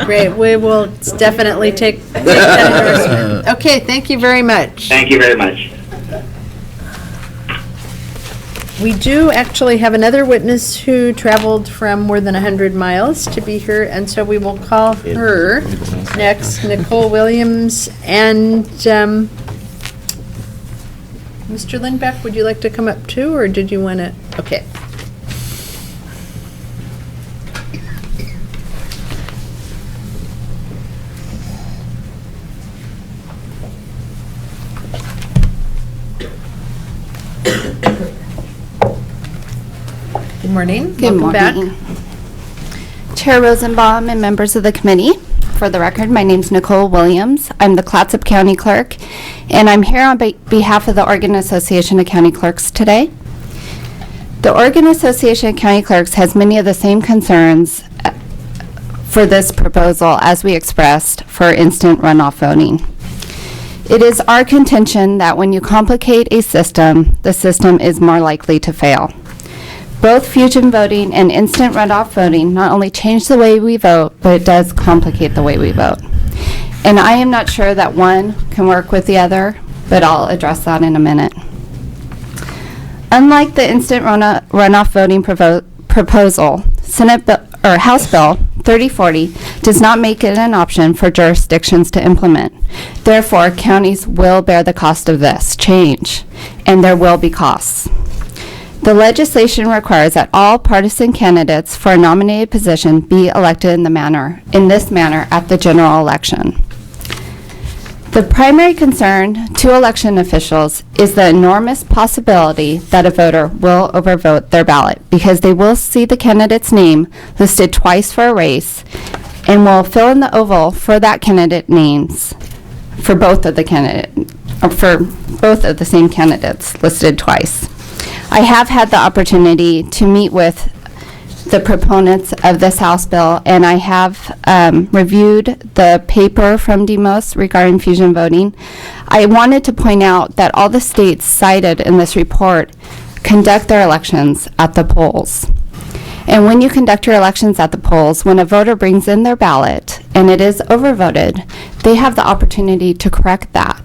Great. We will definitely take that endorsement. Okay, thank you very much. Thank you very much. We do actually have another witness who traveled from more than 100 miles to be here, and so we will call her next, Nicole Williams. And Mr. Lindbeck, would you like to come up too, or did you want to? Okay. Good morning. Good Welcome morning. Chair Rosenbaum and members of the committee. For the record, my name's Nicole Williams. I'm the Clatsop County Clerk, and I'm here on behalf of the Oregon Association of County Clerks today. The Oregon Association of County Clerks has many of the same concerns for this proposal as we expressed for instant runoff voting. It is our contention that when you complicate a system, the system is more likely to fail. Both fusion voting and instant runoff voting not only change the way we vote, but it does complicate the way we vote. And I am not sure that one can work with the other, but I'll address that in a minute. Unlike the instant runoff voting proposal, House Bill 3040 does not make it an option for jurisdictions to implement. Therefore, counties will bear the cost of this change, and there will be costs. The legislation requires that all partisan candidates for a nominated position be elected in this manner at the general election. The primary concern to election officials is the enormous possibility that a voter will overvote their ballot because they will see the candidate's name listed twice for a race and will fill in the oval for that candidate names for both of the same candidates listed twice. I have had the opportunity to meet with the proponents of this House bill, and I have reviewed the paper from Demos regarding fusion voting. I wanted to point out that all the states cited in this report conduct their elections at the polls. And when you conduct your elections at the polls, when a voter brings in their ballot and it is overvoted, they have the opportunity to correct that.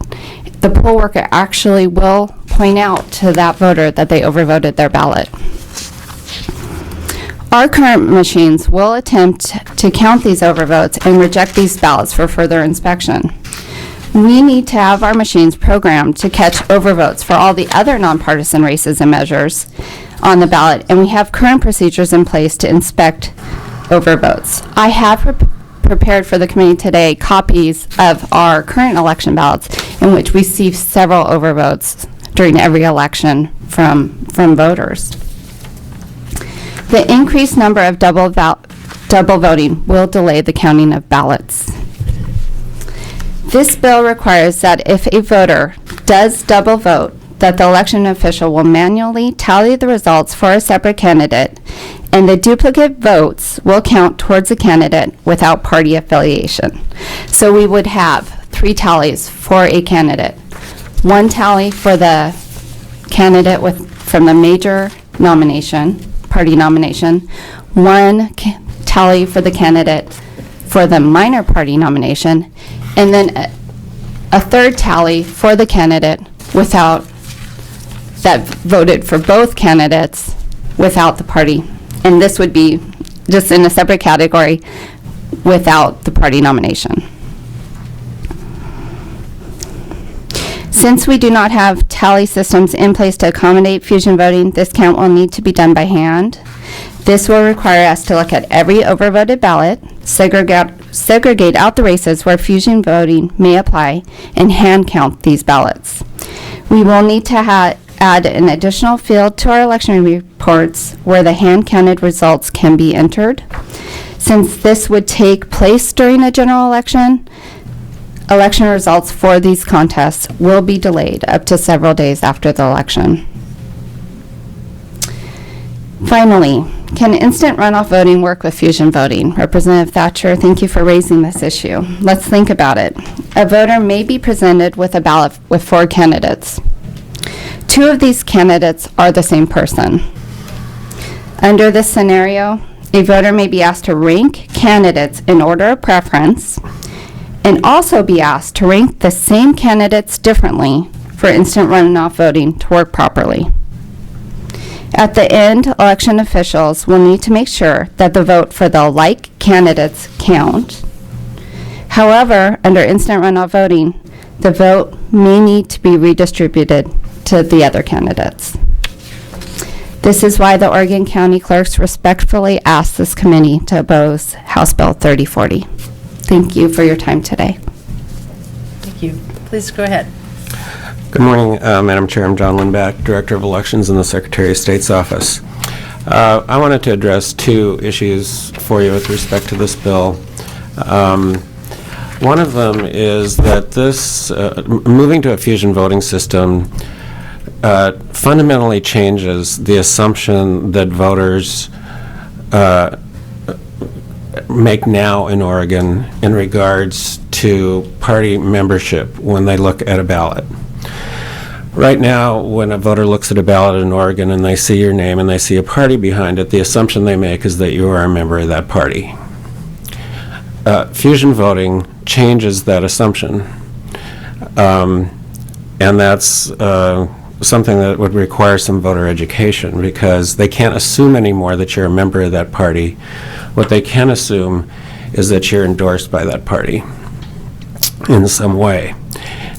The poll worker actually will point out to that voter that they overvoted their ballot. Our current machines will attempt to count these overvotes and reject these ballots for further inspection. We need to have our machines programmed to catch overvotes for all the other nonpartisan races and measures on the ballot, and we have current procedures in place to inspect overvotes. I have prepared for the committee today copies of our current election ballots in which we see several overvotes during every election from voters. The increased number of double voting will delay the counting of ballots. This bill requires that if a voter does double vote, that the election official will manually tally the results for a separate candidate, and the duplicate votes will count towards a candidate without party affiliation. So we would have 3 tallies for a candidate. 1 tally for the candidate from the major party nomination, 1 tally for the candidate for the minor party nomination, and then a 3rd tally for the candidate that voted for both candidates without the party. And this would be just in a separate category without the party nomination. Since we do not have tally systems in place to accommodate fusion voting, this count will need to be done by hand. This will require us to look at every overvoted ballot, segregate out the races where fusion voting may apply, and hand count these ballots. We will need to add an additional field to our election reports where the hand-counted results can be entered. Since this would take place during a general election, election results for these contests will be delayed up to several days after the election. Finally, can instant runoff voting work with fusion voting? Representative Thatcher, thank you for raising this issue. Let's think about it. A voter may be presented with a ballot with 4 candidates. 2 of these candidates are the same person. Under this scenario, a voter may be asked to rank candidates in order of preference and also be asked to rank the same candidates differently for instant runoff voting to work properly. At the end, election officials will need to make sure that the vote for the like candidates count. However, under instant runoff voting, the vote may need to be redistributed to the other candidates. This is why the Oregon County Clerks respectfully ask this committee to oppose House Bill 3040. Thank you for your time today. Thank you. Please go ahead. Good morning, Madam Chair. I'm John Lindback, Director of Elections in the Secretary of State's office. I wanted to address 2 issues for you with respect to this bill. One of them is that this, moving to a fusion voting system fundamentally changes the assumption that voters make now in Oregon in regards to party membership when they look at a ballot. Right now, when a voter looks at a ballot in Oregon and they see your name and they see a party behind it, the assumption they make is that you are a member of that party. Fusion voting changes that assumption, and that's something that would require some voter education, because they can't assume anymore that you're a member of that party. What they can assume is that you're endorsed by that party in some way.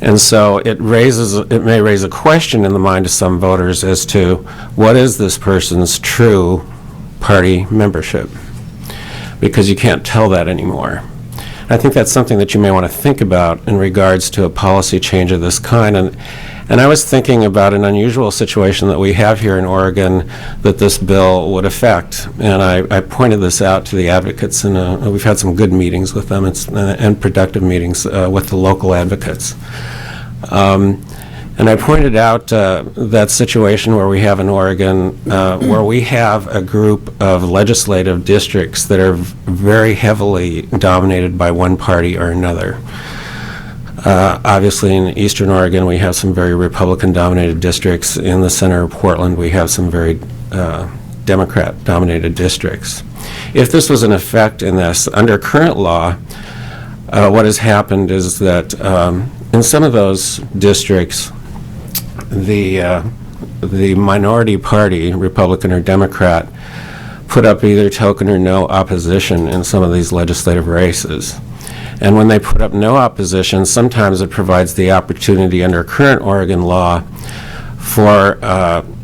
And so it may raise a question in the mind of some voters as to what is this person's true party membership, because you can't tell that anymore. I think that's something that you may want to think about in regards to a policy change of this kind. And I was thinking about an unusual situation that we have here in Oregon that this bill would affect. And I pointed this out to the advocates, and we've had some good meetings with them and productive meetings with the local advocates. And I pointed out that situation where we have in Oregon, where we have a group of legislative districts that are very heavily dominated by one party or another. Obviously, in Eastern Oregon, we have some very Republican-dominated districts. In the center of Portland, we have some very Democrat-dominated districts. If this was in effect in this, under current law, what has happened is that in some of those districts, the minority party, Republican or Democrat, put up either token or no opposition in some of these legislative races. And when they put up no opposition, sometimes it provides the opportunity under current Oregon law for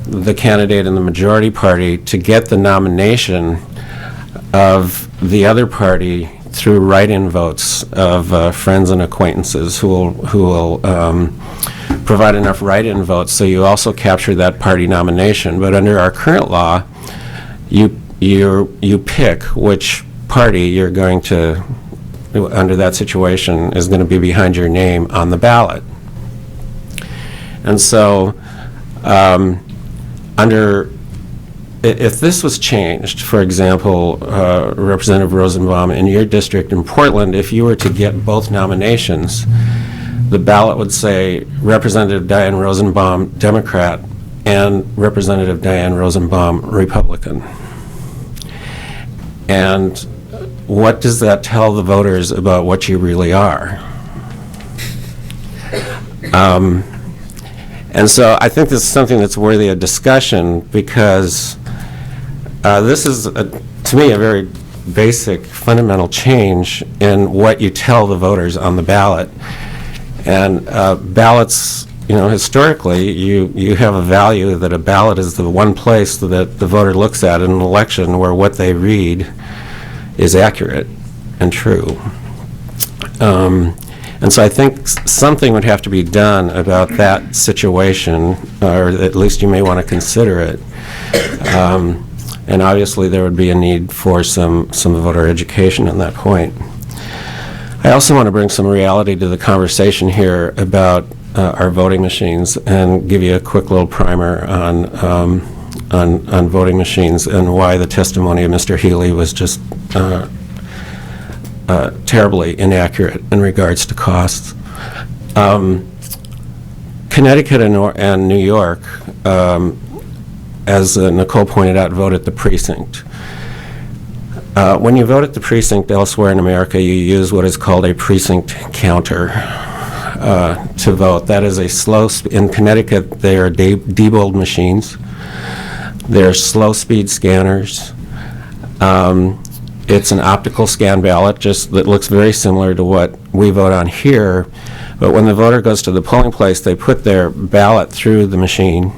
the candidate in the majority party to get the nomination of the other party through write-in votes of friends and acquaintances who will provide enough write-in votes so you also capture that party nomination. But under our current law, you pick which party you're going to, under that situation, is going to be behind your name on the ballot. And so if this was changed, for example, Representative Rosenbaum, in your district in Portland, if you were to get both nominations, the ballot would say Representative Diane Rosenbaum, Democrat, and Representative Diane Rosenbaum, Republican. And what does that tell the voters about what you really are? And so I think this is something that's worthy of discussion, because this is, to me, a very basic, fundamental change in what you tell the voters on the ballot. And ballots, historically, you have a value that a ballot is the one place that the voter looks at in an election where what they read is accurate and true. And so I think something would have to be done about that situation, or at least you may want to consider it. And obviously there would be a need for some voter education on that point. I also want to bring some reality to the conversation here about our voting machines and give you a quick little primer on voting machines and why the testimony of Mr. Healy was just terribly inaccurate in regards to costs. Connecticut and New York, as Nicole pointed out, vote at the precinct. When you vote at the precinct elsewhere in America, you use what is called a precinct counter to vote. That is a in Connecticut, they are Diebold machines. They're slow-speed scanners. It's an optical scan ballot, just that looks very similar to what we vote on here. But when the voter goes to the polling place, they put their ballot through the machine,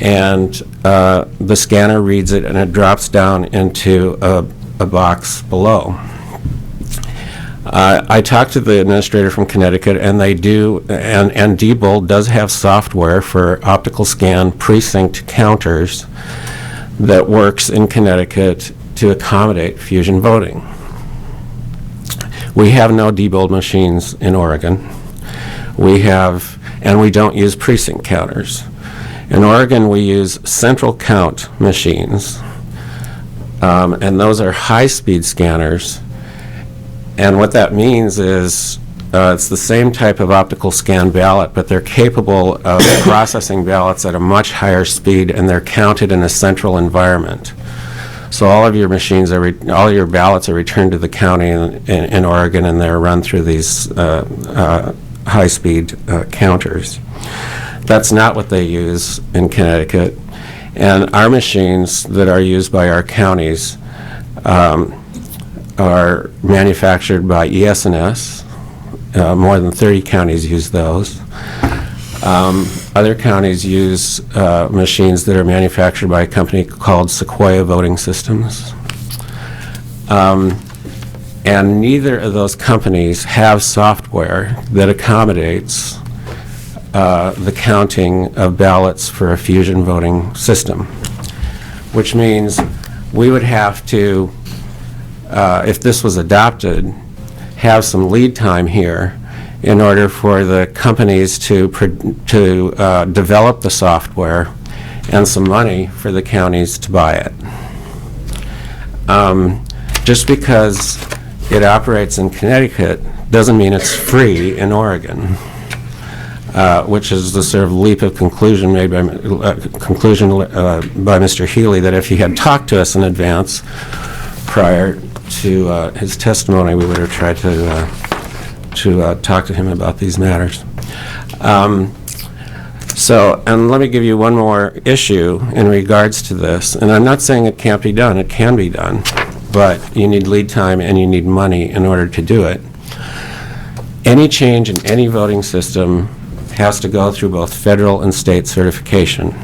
and the scanner reads it, and it drops down into a box below. I talked to the administrator from Connecticut, and they do, and Diebold does have software for optical scan precinct counters that works in Connecticut to accommodate fusion voting. We have no Diebold machines in Oregon. And we don't use precinct counters. In Oregon, we use central count machines, and those are high-speed scanners. And what that means is it's the same type of optical scan ballot, but they're capable of processing ballots at a much higher speed, and they're counted in a central environment. So all of your machines, all your ballots are returned to the county in Oregon, and they're run through these high-speed counters. That's not what they use in Connecticut. And our machines that are used by our counties are manufactured by ES&S. More than 30 counties use those. Other counties use machines that are manufactured by a company called Sequoia Voting Systems. And neither of those companies have software that accommodates the counting of ballots for a fusion voting system, which means we would have to, if this was adopted, have some lead time here in order for the companies to develop the software and some money for the counties to buy it. Just because it operates in Connecticut doesn't mean it's free in Oregon. which is the sort of leap of conclusion made by Mr. Healy, that if he had talked to us in advance prior to his testimony, we would have tried to talk to him about these matters. And let me give you one more issue in regards to this, and I'm not saying it can't be done, it can be done, but you need lead time and you need money in order to do it. Any change in any voting system has to go through both federal and state certification.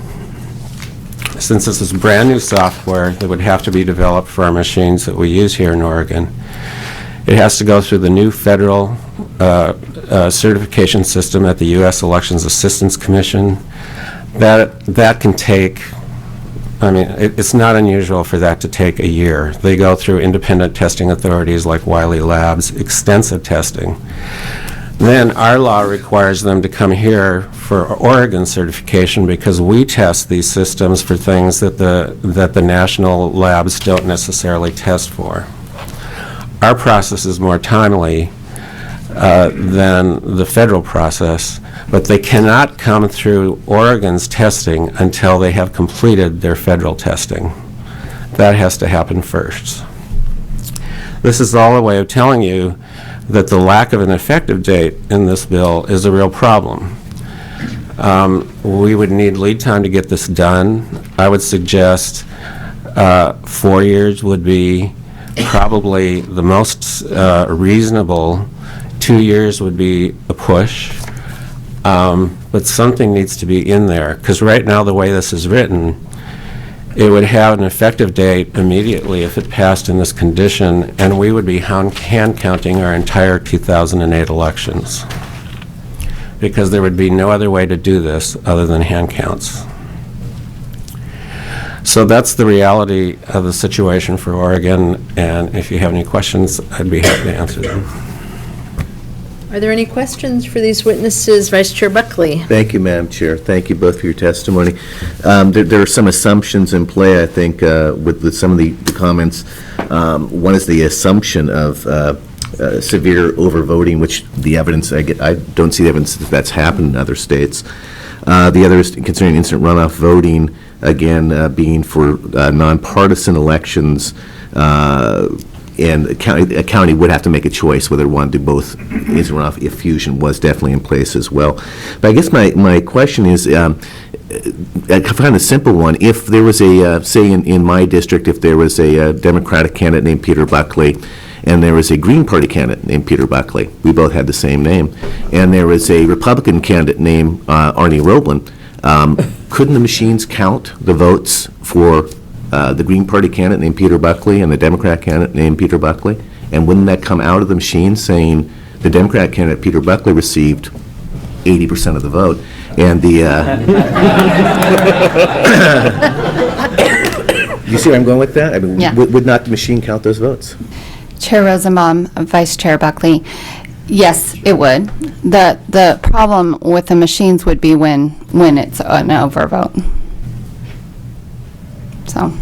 Since this is brand new software that would have to be developed for our machines that we use here in Oregon, it has to go through the new federal certification system at the U.S. Elections Assistance Commission. That can take, I mean, it's not unusual for that to take a year. They go through independent testing authorities like Wiley Labs, extensive testing. Then our law requires them to come here for Oregon certification because we test these systems for things that the national labs don't necessarily test for. Our process is more timely than the federal process, but they cannot come through Oregon's testing until they have completed their federal testing. That has to happen first. This is all a way of telling you that the lack of an effective date in this bill is a real problem. We would need lead time to get this done. I would suggest 4 years would be probably the most reasonable. 2 years would be a push. But something needs to be in there, because right now the way this is written, it would have an effective date immediately if it passed in this condition, and we would be hand counting our entire 2008 elections, because there would be no other way to do this other than hand counts. So that's the reality of the situation for Oregon, and if you have any questions, I'd be happy to answer them. Are there any questions for these witnesses? Vice Chair Buckley. Thank you, Madam Chair. Thank you both for your testimony. There are some assumptions in play, I think, with some of the comments. One is the assumption of severe overvoting, which the evidence, I don't see the evidence that that's happened in other states. The other is concerning instant runoff voting, again, being for nonpartisan elections, and a county would have to make a choice whether it wanted to do both instant runoff if fusion was definitely in place as well. But I guess my question is, I find a simple one. If there was a, say in my district, if there was a Democratic candidate named Peter Buckley, and there was a Green Party candidate named Peter Buckley, we both had the same name, and there was a Republican candidate named Arnie Roblin, couldn't the machines count the votes for the Green Party candidate named Peter Buckley and the Democrat candidate named Peter Buckley? And wouldn't that come out of the machine saying the Democrat candidate Peter Buckley received 80% of the vote, and the you see where I'm going with that? I mean, Yeah. would not the machine count those votes? Chair Rosenbaum, Vice Chair Buckley, yes, it would. The problem with the machines would be when it's an overvote. So.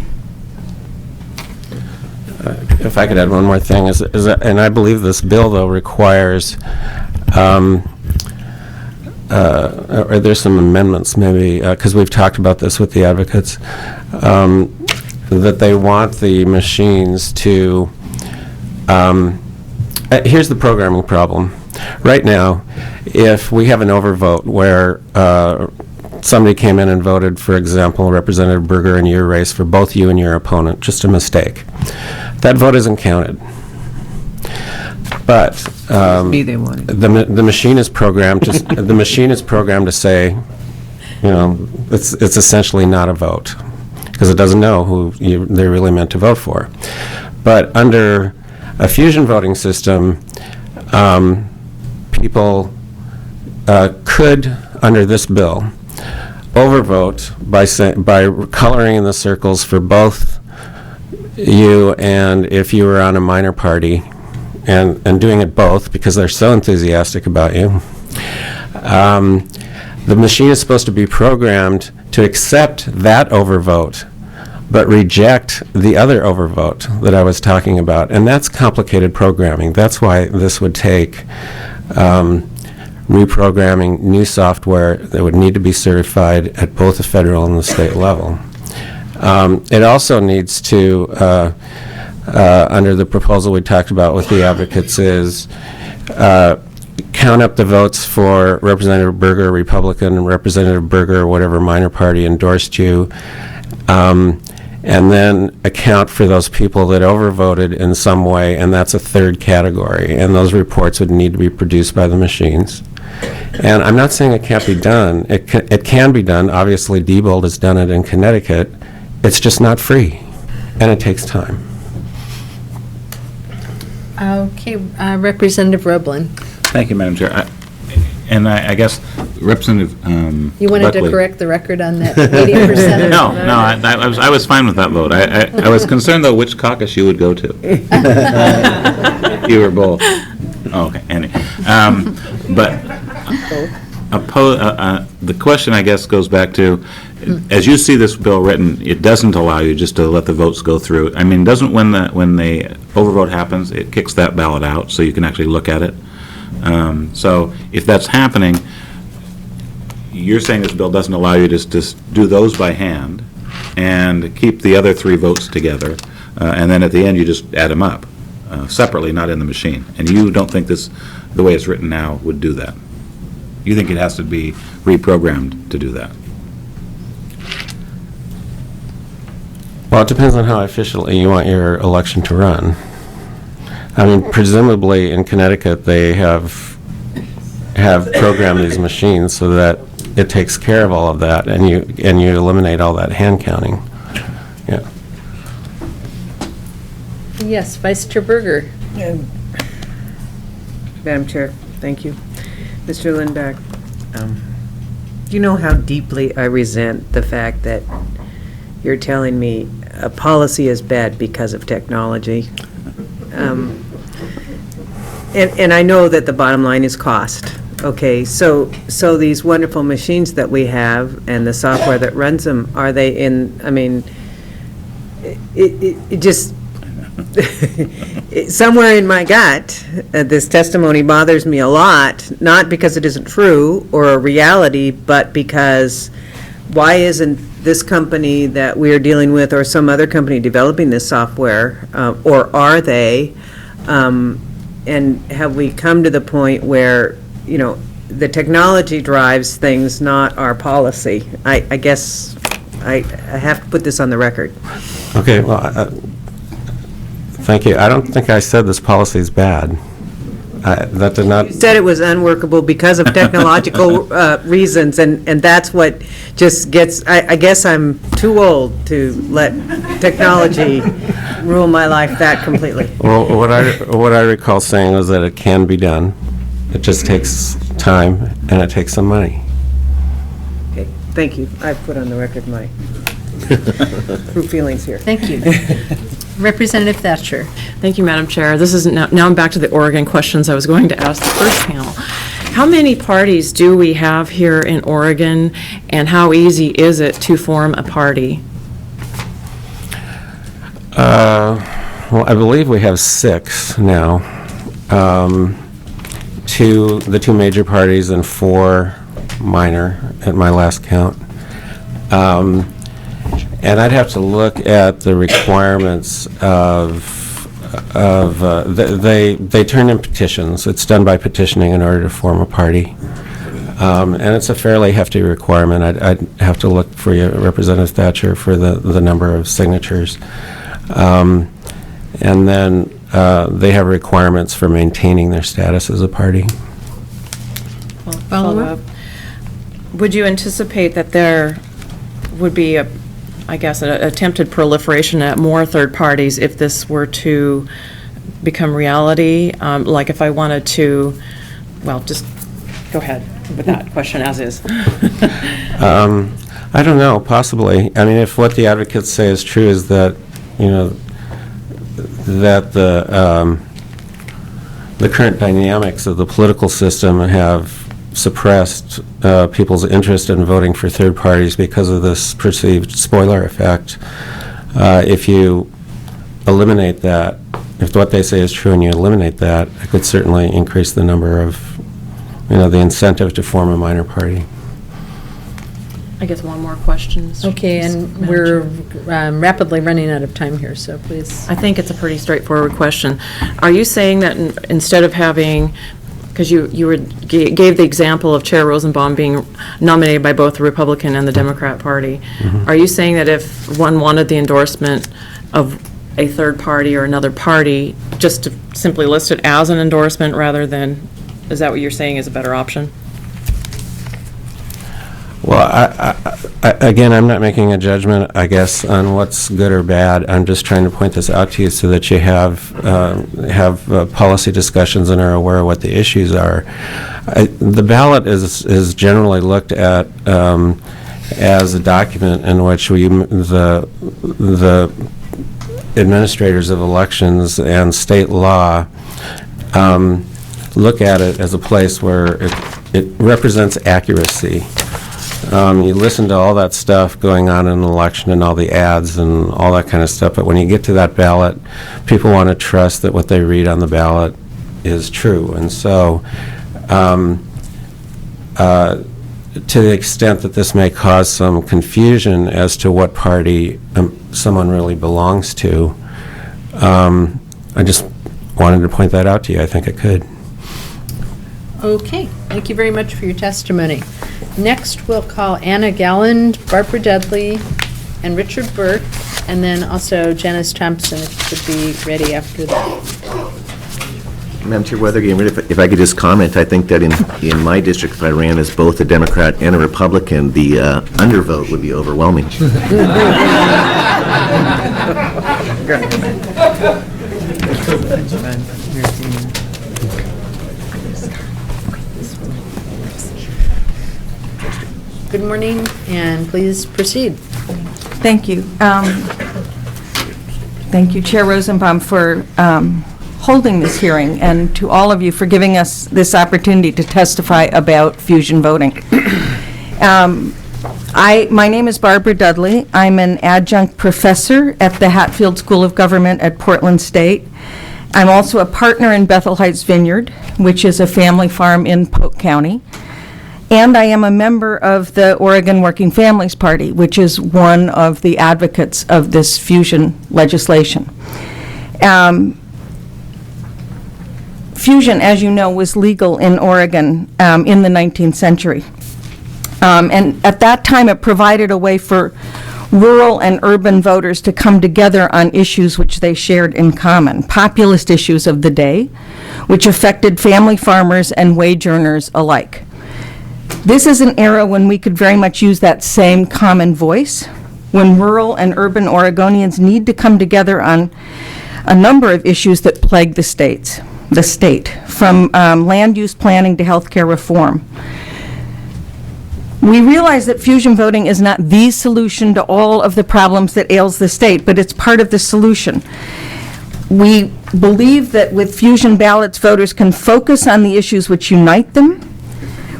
If I could add one more thing, is that, and I believe this bill, though, requires, or there's some amendments maybe, because we've talked about this with the advocates, that they want the machines to, here's the programming problem. Right now, if we have an overvote where somebody came in and voted, for example, Representative Berger in your race for both you and your opponent, just a mistake, that vote isn't counted. But Me they wanted. the machine is programmed to the machine is programmed to say, you know, it's essentially not a vote because it doesn't know who they're really meant to vote for. But under a fusion voting system, people could, under this bill, overvote by coloring in the circles for both you and if you were on a minor party, and doing it both because they're so enthusiastic about you. The machine is supposed to be programmed to accept that overvote, but reject the other overvote that I was talking about. And that's complicated programming. That's why this would take reprogramming new software that would need to be certified at both the federal and the state level. It also needs to, under the proposal we talked about with the advocates, is count up the votes for Representative Burger, Republican, and Representative Burger, whatever minor party endorsed you, and then account for those people that overvoted in some way, and that's a third category, and those reports would need to be produced by the machines. And I'm not saying it can't be done. It can be done. Obviously, Diebold has done it in Connecticut. It's just not free, and it takes time. Okay, Representative Roblin. Thank you, Madam Chair. I guess Representative You wanted to Buckley- correct the record on that 80%? No, I was fine with that vote. I was concerned, though, which caucus you would go to. You were both. Oh, okay, Andy. But the question, I guess, goes back to, as you see this bill written, it doesn't allow you just to let the votes go through. I mean, doesn't when the overvote happens, it kicks that ballot out, so you can actually look at it. So if that's happening, you're saying this bill doesn't allow you to just do those by hand and keep the other three votes together, and then at the end you just add them up separately, not in the machine. And you don't think this, the way it's written now, would do that? You think it has to be reprogrammed to do that? Well, it depends on how efficiently you want your election to run. I mean, presumably in Connecticut, they have programmed these machines so that it takes care of all of that, and you eliminate all that hand counting. Yeah. Yes, Vice Chair Berger. Madam Chair, thank you. Mr. Lindback, you know how deeply I resent the fact that you're telling me a policy is bad because of technology. And I know that the bottom line is cost. Okay, so these wonderful machines that we have and the software that runs them, are they in, I mean, it just, somewhere in my gut, this testimony bothers me a lot, not because it isn't true or a reality, but because why isn't this company that we're dealing with or some other company developing this software, or are they, and have we come to the point where, you know, the technology drives things, not our policy? I guess I have to put this on the record. Okay, well, thank you. I don't think I said this policy is bad. That did not... You said it was unworkable because of technological reasons, and that's what just gets, I guess I'm too old to let technology rule my life that completely. Well, what I recall saying was that it can be done. It just takes time, and it takes some money. Okay, thank you. I've put on the record my true feelings here. Thank you. Representative Thatcher. Thank you, Madam Chair. This is now I'm back to the Oregon questions I was going to ask the first panel. How many parties do we have here in Oregon, and how easy is it to form a party? Well, I believe we have 6 now. The two major parties and 4 minor at my last count. And I'd have to look at the requirements they turn in petitions. It's done by petitioning in order to form a party. And it's a fairly hefty requirement. I'd have to look for you, Representative Thatcher, for the number of signatures. And then they have requirements for maintaining their status as a party. Follow-up. Would you anticipate that there would be an attempted proliferation at more third parties if this were to become reality? Like if I wanted to, well, just go ahead with that question as is. I don't know, possibly. I mean, if what the advocates say is true, is that, you know, that the current dynamics of the political system have suppressed people's interest in voting for third parties because of this perceived spoiler effect. If you eliminate that, if what they say is true and you eliminate that, it could certainly increase the number of the incentive to form a minor party. I guess one more question. Okay, and Madam we're Chair. rapidly running out of time here, so please. I think it's a pretty straightforward question. Are you saying that instead of having, because you gave the example of Chair Rosenbaum being nominated by both the Republican and the Democrat Party, are you saying that if one wanted the endorsement of a third party or another party, just to simply list it as an endorsement rather than, is that what you're saying is a better option? Well, again, I'm not making a judgment, I guess, on what's good or bad. I'm just trying to point this out to you so that you have policy discussions and are aware of what the issues are. The ballot is generally looked at as a document in which the administrators of elections and state law look at it as a place where it represents accuracy. You listen to all that stuff going on in an election and all the ads and all that kind of stuff, but when you get to that ballot, people want to trust that what they read on the ballot is true. And so, to the extent that this may cause some confusion as to what party someone really belongs to, I just wanted to point that out to you. I think it could. Okay, thank you very much for your testimony. Next, we'll call Anna Galland, Barbara Dudley, and Richard Burke, and then also Janice Thompson, if you could be ready after that. Madam Chair Weathergame, if I could just comment, I think that in my district, if I ran as both a Democrat and a Republican, the undervote would be overwhelming. Good morning, and please proceed. Thank you. Thank you, Chair Rosenbaum, for holding this hearing, and to all of you for giving us this opportunity to testify about fusion voting. My name is Barbara Dudley. I'm an adjunct professor at the Hatfield School of Government at Portland State. I'm also a partner in Bethel Heights Vineyard, which is a family farm in Polk County. And I am a member of the Oregon Working Families Party, which is one of the advocates of this fusion legislation. Fusion, as you know, was legal in Oregon in the 19th century. And at that time, it provided a way for rural and urban voters to come together on issues which they shared in common, populist issues of the day, which affected family farmers and wage earners alike. This is an era when we could very much use that same common voice, when rural and urban Oregonians need to come together on a number of issues that plague the state, from land use planning to healthcare reform. We realize that fusion voting is not the solution to all of the problems that ails the state, but it's part of the solution. We believe that with fusion ballots, voters can focus on the issues which unite them.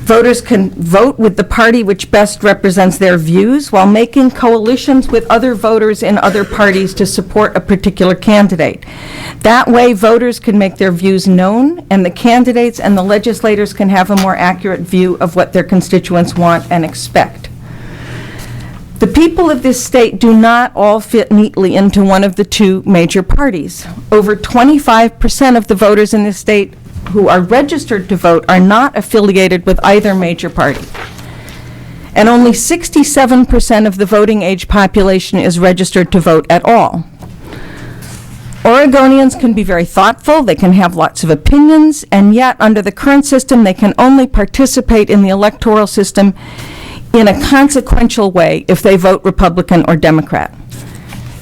Voters can vote with the party which best represents their views while making coalitions with other voters in other parties to support a particular candidate. That way, voters can make their views known, and the candidates and the legislators can have a more accurate view of what their constituents want and expect. The people of this state do not all fit neatly into one of the two major parties. Over 25% of the voters in this state who are registered to vote are not affiliated with either major party. And only 67% of the voting age population is registered to vote at all. Oregonians can be very thoughtful, they can have lots of opinions, and yet under the current system they can only participate in the electoral system in a consequential way if they vote Republican or Democrat.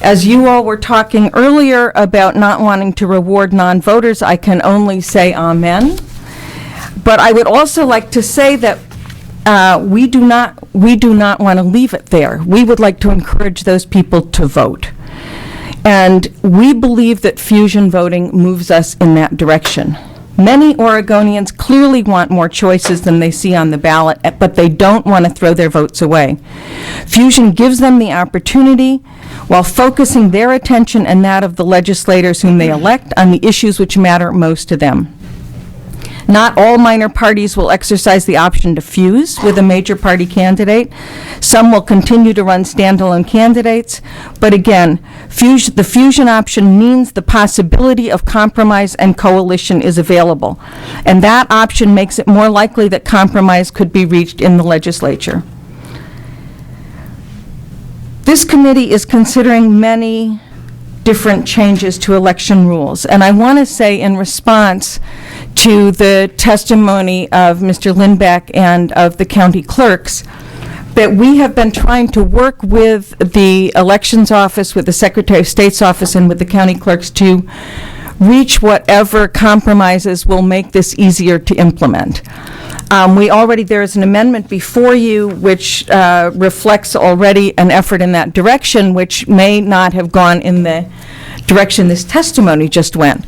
As you all were talking earlier about not wanting to reward non-voters, I can only say amen. But I would also like to say that we do not want to leave it there. We would like to encourage those people to vote. And we believe that fusion voting moves us in that direction. Many Oregonians clearly want more choices than they see on the ballot, but they don't want to throw their votes away. Fusion gives them the opportunity, while focusing their attention and that of the legislators whom they elect on the issues which matter most to them. Not all minor parties will exercise the option to fuse with a major party candidate. Some will continue to run standalone candidates. But again, the fusion option means the possibility of compromise and coalition is available. And that option makes it more likely that compromise could be reached in the legislature. This committee is considering many different changes to election rules. And I want to say, in response to the testimony of Mr. Lindbeck and of the county clerks, that we have been trying to work with the elections office, with the Secretary of State's office, and with the county clerks to reach whatever compromises will make this easier to implement. There is an amendment before you which reflects already an effort in that direction, which may not have gone in the direction this testimony just went.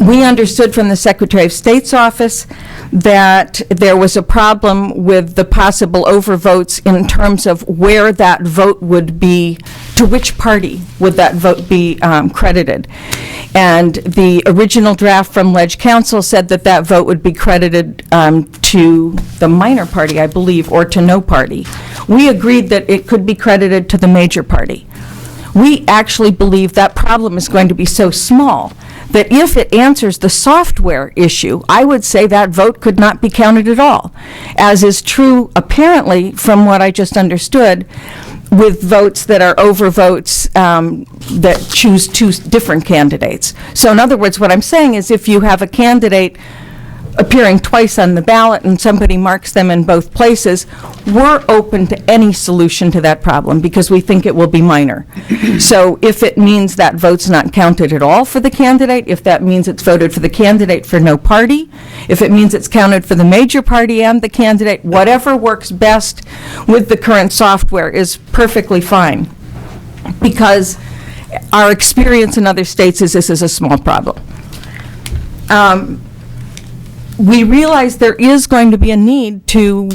We understood from the Secretary of State's office that there was a problem with the possible overvotes in terms of where that vote would be, to which party would that vote be credited. And the original draft from Ledge Council said that that vote would be credited to the minor party, I believe, or to no party. We agreed that it could be credited to the major party. We actually believe that problem is going to be so small that if it answers the software issue, I would say that vote could not be counted at all, as is true, apparently, from what I just understood, with votes that are overvotes that choose two different candidates. So in other words, what I'm saying is if you have a candidate appearing twice on the ballot and somebody marks them in both places, we're open to any solution to that problem because we think it will be minor. So if it means that vote's not counted at all for the candidate, if that means it's voted for the candidate for no party, if it means it's counted for the major party and the candidate, whatever works best with the current software is perfectly fine. Because our experience in other states is this is a small problem. We realize there is going to be a need to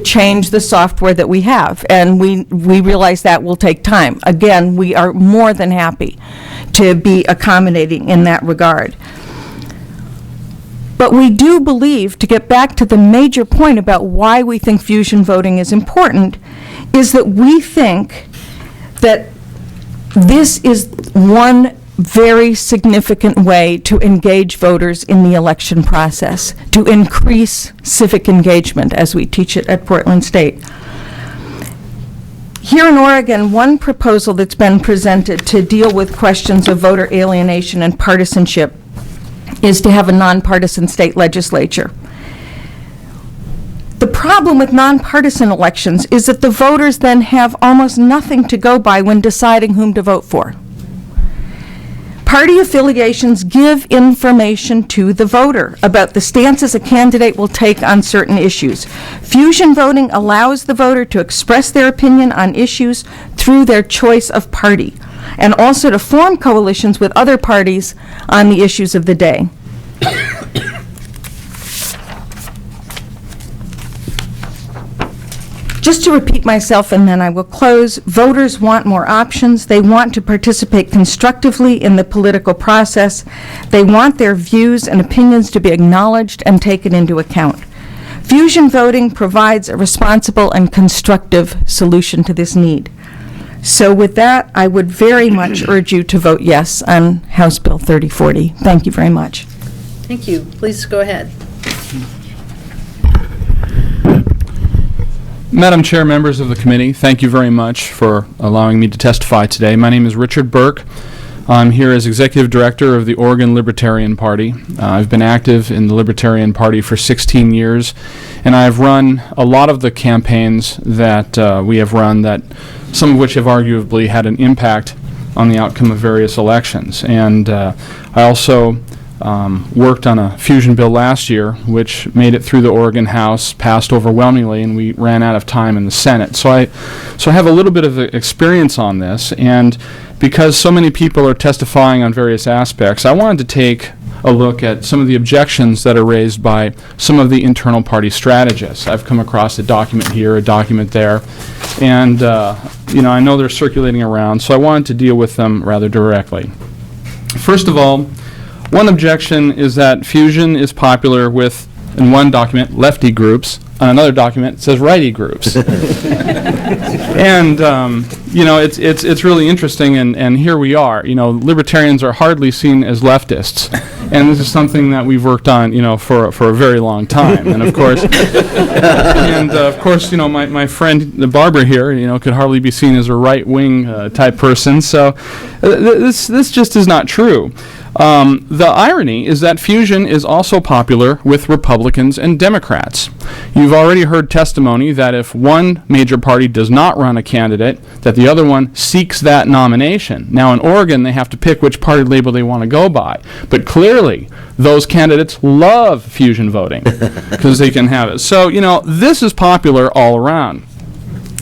change the software that we have, and we realize that will take time. Again, we are more than happy to be accommodating in that regard. But we do believe, to get back to the major point about why we think fusion voting is important, is that we think that this is one very significant way to engage voters in the election process, to increase civic engagement, as we teach it at Portland State. Here in Oregon, one proposal that's been presented to deal with questions of voter alienation and partisanship is to have a nonpartisan state legislature. The problem with nonpartisan elections is that the voters then have almost nothing to go by when deciding whom to vote for. Party affiliations give information to the voter about the stances a candidate will take on certain issues. Fusion voting allows the voter to express their opinion on issues through their choice of party, and also to form coalitions with other parties on the issues of the day. Just to repeat myself, and then I will close, voters want more options. They want to participate constructively in the political process. They want their views and opinions to be acknowledged and taken into account. Fusion voting provides a responsible and constructive solution to this need. So with that, I would very much urge you to vote yes on House Bill 3040. Thank you very much. Thank you. Please go ahead. Madam Chair, members of the committee, thank you very much for allowing me to testify today. My name is Richard Burke. I'm here as Executive Director of the Oregon Libertarian Party. I've been active in the Libertarian Party for 16 years, and I've run a lot of the campaigns that we have run, that some of which have arguably had an impact on the outcome of various elections. And I also worked on a fusion bill last year, which made it through the Oregon House, passed overwhelmingly, and we ran out of time in the Senate. So I have a little bit of experience on this, and because so many people are testifying on various aspects, I wanted to take a look at some of the objections that are raised by some of the internal party strategists. I've come across a document here, a document there, and I know they're circulating around, so I wanted to deal with them rather directly. First of all, One objection is that Fusion is popular with, in one document, lefty groups. On another document, it says righty groups. And, it's really interesting, and here we are. Libertarians are hardly seen as leftists. And this is something that we've worked on, for a very long time. And of course, my friend Barbara here, could hardly be seen as a right-wing type person. So this just is not true. The irony is that Fusion is also popular with Republicans and Democrats. You've already heard testimony that if one major party does not run a candidate, that the other one seeks that nomination. Now in Oregon, they have to pick which party label they want to go by. But clearly, those candidates love Fusion voting because they can have it. So, this is popular all around.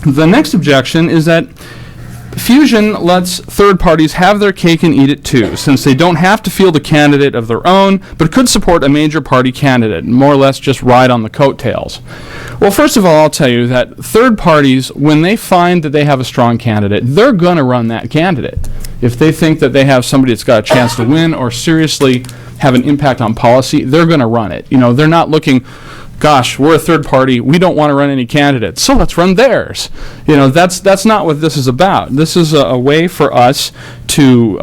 The next objection is that Fusion lets third parties have their cake and eat it too, since they don't have to field a candidate of their own, but could support a major party candidate, and more or less just ride on the coattails. Well, first of all, I'll tell you that third parties, when they find that they have a strong candidate, they're going to run that candidate. If they think that they have somebody that's got a chance to win or seriously have an impact on policy, they're going to run it. They're not looking, gosh, we're a third party, we don't want to run any candidates, so let's run theirs. That's not what this is about. This is a way for us to,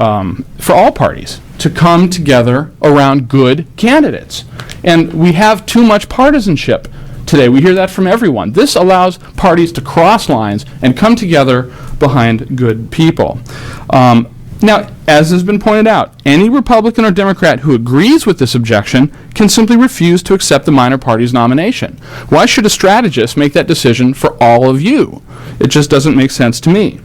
for all parties, to come together around good candidates. And we have too much partisanship today. We hear that from everyone. This allows parties to cross lines and come together behind good people. Now, as has been pointed out, any Republican or Democrat who agrees with this objection can simply refuse to accept the minor party's nomination. Why should a strategist make that decision for all of you? It just doesn't make sense to me.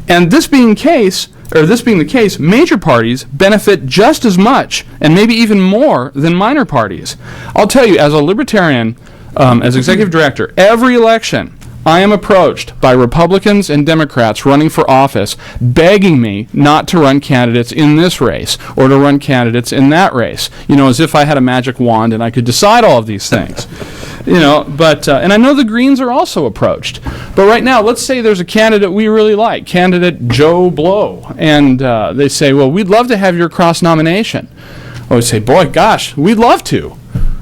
And this being the case, major parties benefit just as much, and maybe even more, than minor parties. I'll tell you, as a Libertarian, as executive director, every election, I am approached by Republicans and Democrats running for office begging me not to run candidates in this race or to run candidates in that race, as if I had a magic wand and I could decide all of these things. And I know the Greens are also approached. But right now, let's say there's a candidate we really like, candidate Joe Blow, and they say, well, we'd love to have your cross-nomination. I would say, boy, gosh, we'd love to,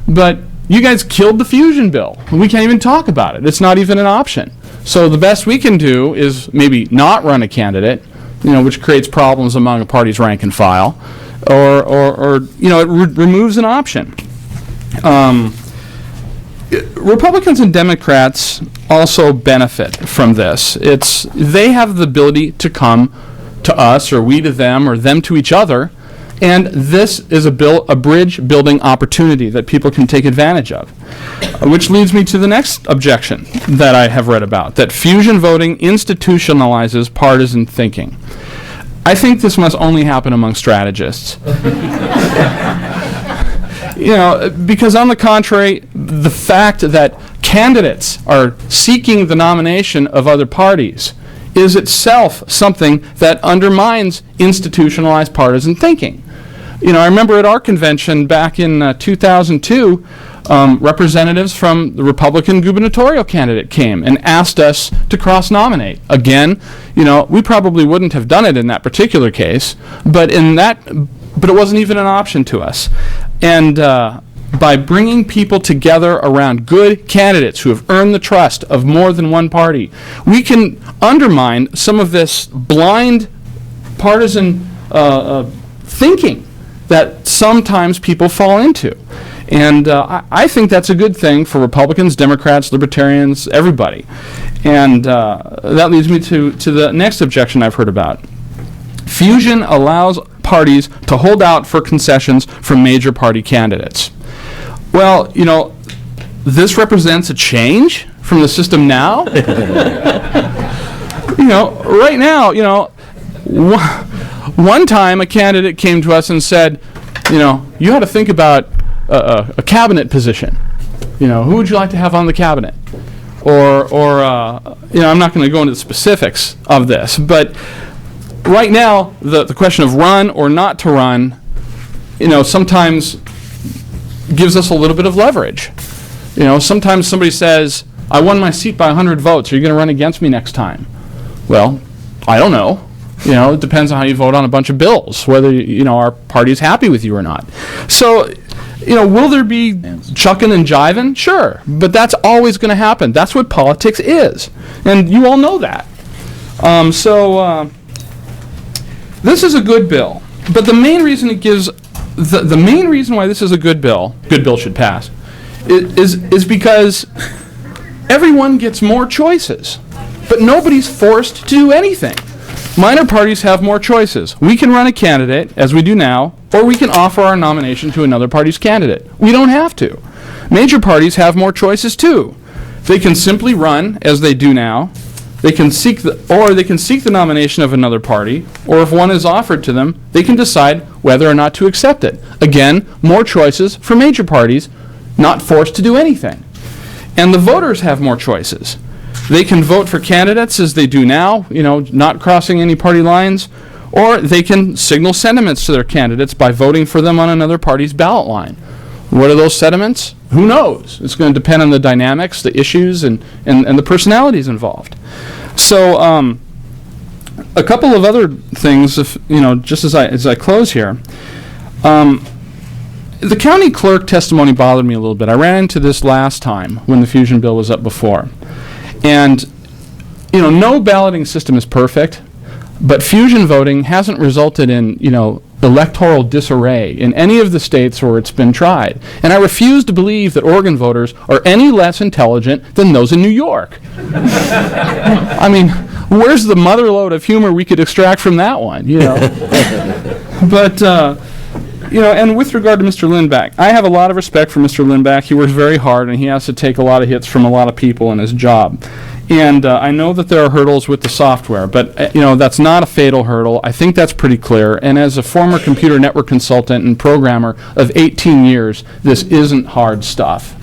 but you guys killed the Fusion bill. We can't even talk about it. It's not even an option. So the best we can do is maybe not run a candidate, which creates problems among a party's rank and file, or it removes an option. Republicans and Democrats also benefit from this. They have the ability to come to us, or we to them, or them to each other. And this is a bridge building opportunity that people can take advantage of. Which leads me to the next objection that I have read about, that Fusion voting institutionalizes partisan thinking. I think this must only happen among strategists. Because on the contrary, the fact that candidates are seeking the nomination of other parties is itself something that undermines institutionalized partisan thinking. I remember at our convention back in 2002, representatives from the Republican gubernatorial candidate came and asked us to cross-nominate. Again, we probably wouldn't have done it in that particular case, but it wasn't even an option to us. And by bringing people together around good candidates who have earned the trust of more than one party, we can undermine some of this blind partisan thinking that sometimes people fall into. And I think that's a good thing for Republicans, Democrats, Libertarians, everybody. And that leads me to the next objection I've heard about. Fusion allows parties to hold out for concessions from major party candidates. Well, this represents a change from the system now. Right now, one time a candidate came to us and said, you ought to think about a cabinet position. Who would you like to have on the cabinet? Or I'm not going to go into the specifics of this, but right now, the question of run or not to run, sometimes gives us a little bit of leverage. Sometimes somebody says, I won my seat by 100 votes. Are you going to run against me next time? Well, I don't know. It depends on how you vote on a bunch of bills, whether, our party's happy with you or not. So, will there be chucking and jiving? Sure, but that's always going to happen. That's what politics is, and you all know that. This is a good bill, but the main reason it gives, the main reason why this is a good bill should pass, is because everyone gets more choices, but nobody's forced to do anything. Minor parties have more choices. We can run a candidate, as we do now, or we can offer our nomination to another party's candidate. We don't have to. Major parties have more choices too. They can simply run, as they do now. They can seek the nomination of another party, or if one is offered to them, they can decide whether or not to accept it. Again, more choices for major parties, not forced to do anything. And the voters have more choices. They can vote for candidates as they do now, not crossing any party lines, or they can signal sentiments to their candidates by voting for them on another party's ballot line. What are those sentiments? Who knows? It's going to depend on the dynamics, the issues, and the personalities involved. So a couple of other things, just as I close here. The county clerk testimony bothered me a little bit. I ran into this last time when the fusion bill was up before. And, no balloting system is perfect, but fusion voting hasn't resulted in, electoral disarray in any of the states where it's been tried. And I refuse to believe that Oregon voters are any less intelligent than those in New York. I mean, where's the mother lode of humor we could extract from that one, But, and with regard to Mr. Lindback, I have a lot of respect for Mr. Lindback. He works very hard, and he has to take a lot of hits from a lot of people in his job. And I know that there are hurdles with the software, but that's not a fatal hurdle. I think that's pretty clear. And as a former computer network consultant and programmer of 18 years, this isn't hard stuff.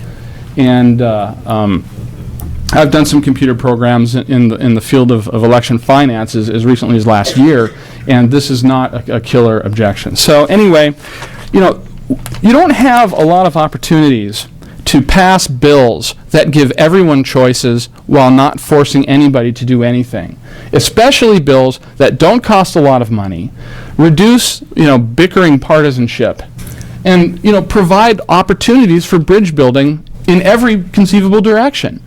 And I've done some computer programs in the field of election finance as recently as last year, and this is not a killer objection. So anyway, you don't have a lot of opportunities to pass bills that give everyone choices while not forcing anybody to do anything, especially bills that don't cost a lot of money, reduce bickering partisanship, and provide opportunities for bridge building in every conceivable direction.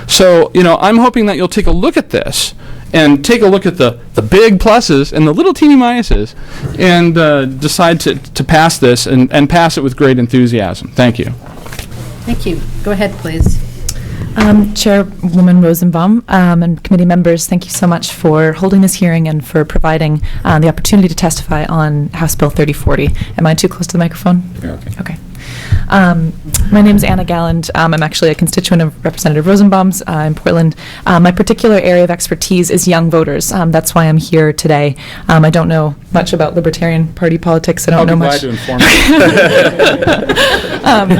So I'm hoping that you'll take a look at this and take a look at the big pluses and the little teeny minuses and decide to pass this and pass it with great enthusiasm. Thank you. Thank you. Go ahead, please. Chairwoman Rosenbaum and committee members, thank you so much for holding this hearing and for providing the opportunity to testify on House Bill 3040. Am I too close to the microphone? Yeah, okay. Okay. My name is Anna Galland. I'm actually a constituent of Representative Rosenbaum's in Portland. My particular area of expertise is young voters. That's why I'm here today. I don't know much about Libertarian Party politics. I don't know much. I'll be glad to inform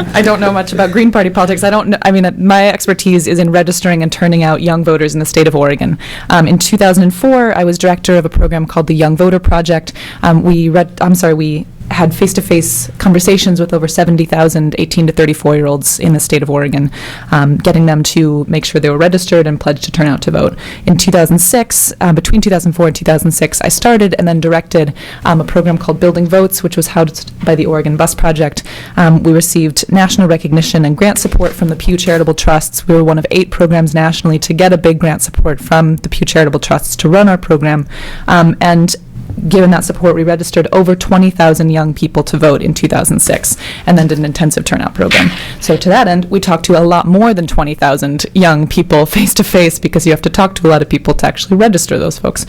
you. I don't know much about Green Party politics. My expertise is in registering and turning out young voters in the state of Oregon. In 2004, I was director of a program called the Young Voter Project. We had face-to-face conversations with over 70,000 18 to 34-year-olds in the state of Oregon, getting them to make sure they were registered and pledged to turn out to vote. In 2006, between 2004 and 2006, I started and then directed a program called Building Votes, which was housed by the Oregon Bus Project. We received national recognition and grant support from the Pew Charitable Trusts. We were one of 8 programs nationally to get a big grant support from the Pew Charitable Trusts to run our program. And given that support, we registered over 20,000 young people to vote in 2006 and then did an intensive turnout program. So to that end, we talked to a lot more than 20,000 young people face-to-face because you have to talk to a lot of people to actually register those folks.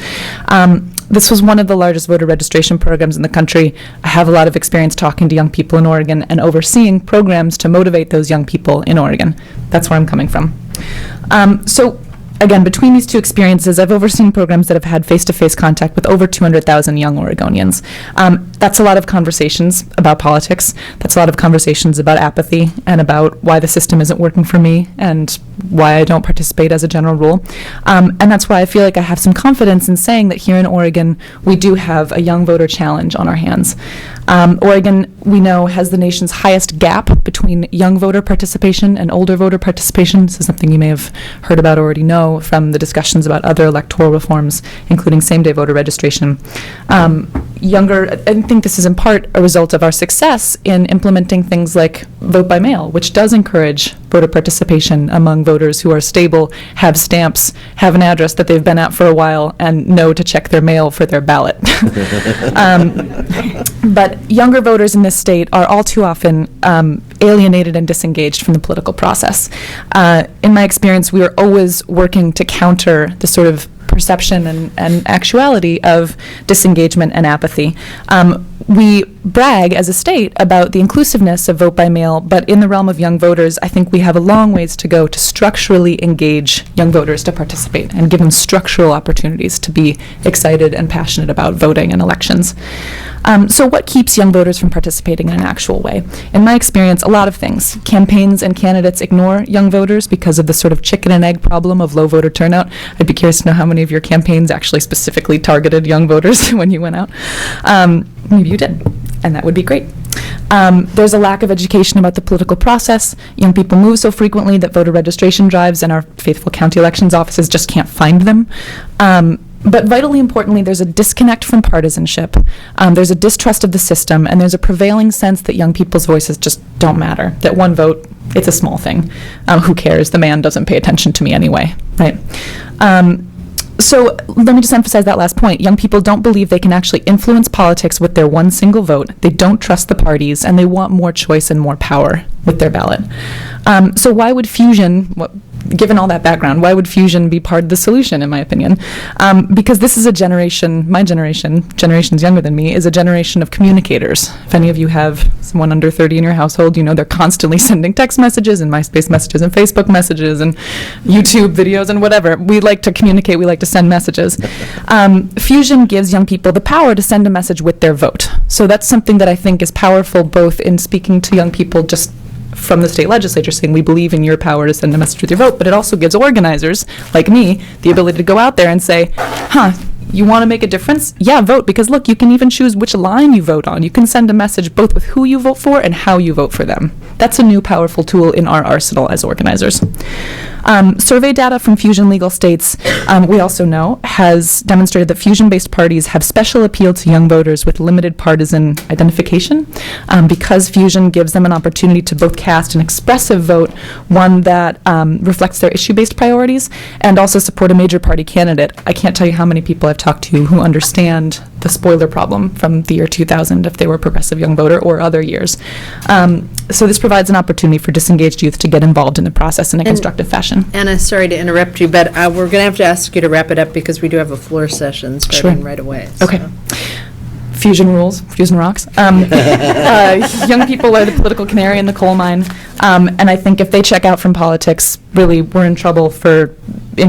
This was one of the largest voter registration programs in the country. I have a lot of experience talking to young people in Oregon and overseeing programs to motivate those young people in Oregon. That's where I'm coming from. Again, between these two experiences, I've overseen programs that have had face-to-face contact with over 200,000 young Oregonians. That's a lot of conversations about politics. That's a lot of conversations about apathy and about why the system isn't working for me and why I don't participate as a general rule. And that's why I feel like I have some confidence in saying that here in Oregon, we do have a young voter challenge on our hands. Oregon, we know, has the nation's highest gap between young voter participation and older voter participation. This is something you may have heard about or already know. know from the discussions about other electoral reforms, including same-day voter registration. I think this is in part a result of our success in implementing things like vote by mail, which does encourage voter participation among voters who are stable, have stamps, have an address that they've been at for a while, and know to check their mail for their ballot. But younger voters in this state are all too often alienated and disengaged from the political process. In my experience, we are always working to counter the sort of perception and actuality of disengagement and apathy. We brag as a state about the inclusiveness of vote by mail, but in the realm of young voters, I think we have a long ways to go to structurally engage young voters to participate and give them structural opportunities to be excited and passionate about voting and elections. So what keeps young voters from participating in an actual way? In my experience, a lot of things. Campaigns and candidates ignore young voters because of the sort of chicken and egg problem of low voter turnout. I'd be curious to know how many of your campaigns actually specifically targeted young voters when you went out. Maybe you did, and that would be great. There's a lack of education about the political process. Young people move so frequently that voter registration drives and our faithful county elections offices just can't find them. But vitally importantly, there's a disconnect from partisanship. There's a distrust of the system, and there's a prevailing sense that young people's voices just don't matter, that one vote, it's a small thing. Who cares? The man doesn't pay attention to me anyway, right? So let me just emphasize that last point. Young people don't believe they can actually influence politics with their one single vote. They don't trust the parties, and they want more choice and more power with their ballot. So why would Fusion, given all that background, why would Fusion be part of the solution, in my opinion? Because this is a generation, my generation, generations younger than me, is a generation of communicators. If any of you have someone under 30 in your household, you know they're constantly sending text messages and MySpace messages and Facebook messages and YouTube videos and whatever. We like to communicate, we like to send messages. Fusion gives young people the power to send a message with their vote. So that's something that I think is powerful both in speaking to young people just from the state legislature saying we believe in your power to send a message with your vote, but it also gives organizers like me the ability to go out there and say, you want to make a difference? Yeah, vote, because look, you can even choose which line you vote on. You can send a message both with who you vote for and how you vote for them. That's a new powerful tool in our arsenal as organizers. Survey data from Fusion legal states, we also know, has demonstrated that Fusion-based parties have special appeal to young voters with limited partisan identification because Fusion gives them an opportunity to both cast an expressive vote, one that reflects their issue-based priorities, and also support a major party candidate. I can't tell you how many people I've talked to who understand the spoiler problem from the year 2000 if they were a progressive young voter or other years. So this provides an opportunity for disengaged youth to get involved in the process in a constructive fashion. Anna, sorry to interrupt you, but we're going to have to ask you to wrap it up because we do have a floor session starting right away. Okay. Fusion rules, Fusion rocks. Young people are the political canary in the coal mine, and I think if they check out from politics, really, we're in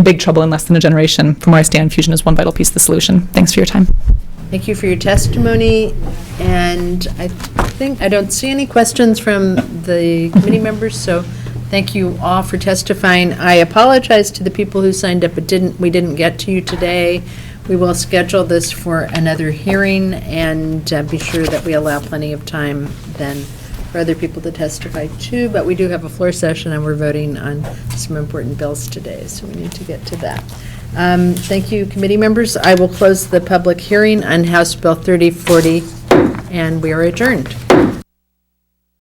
big trouble in less than a generation. From where I stand, Fusion is one vital piece of the solution. Thanks for your time. Thank you for your testimony, and I don't see any questions from the committee members, so thank you all for testifying. I apologize to the people who signed up, but we didn't get to you today. We will schedule this for another hearing and be sure that we allow plenty of time then for other people to testify too, but we do have a floor session and we're voting on some important bills today, so we need to get to that. Thank you, committee members. I will close the public hearing on House Bill 3040, and we are adjourned.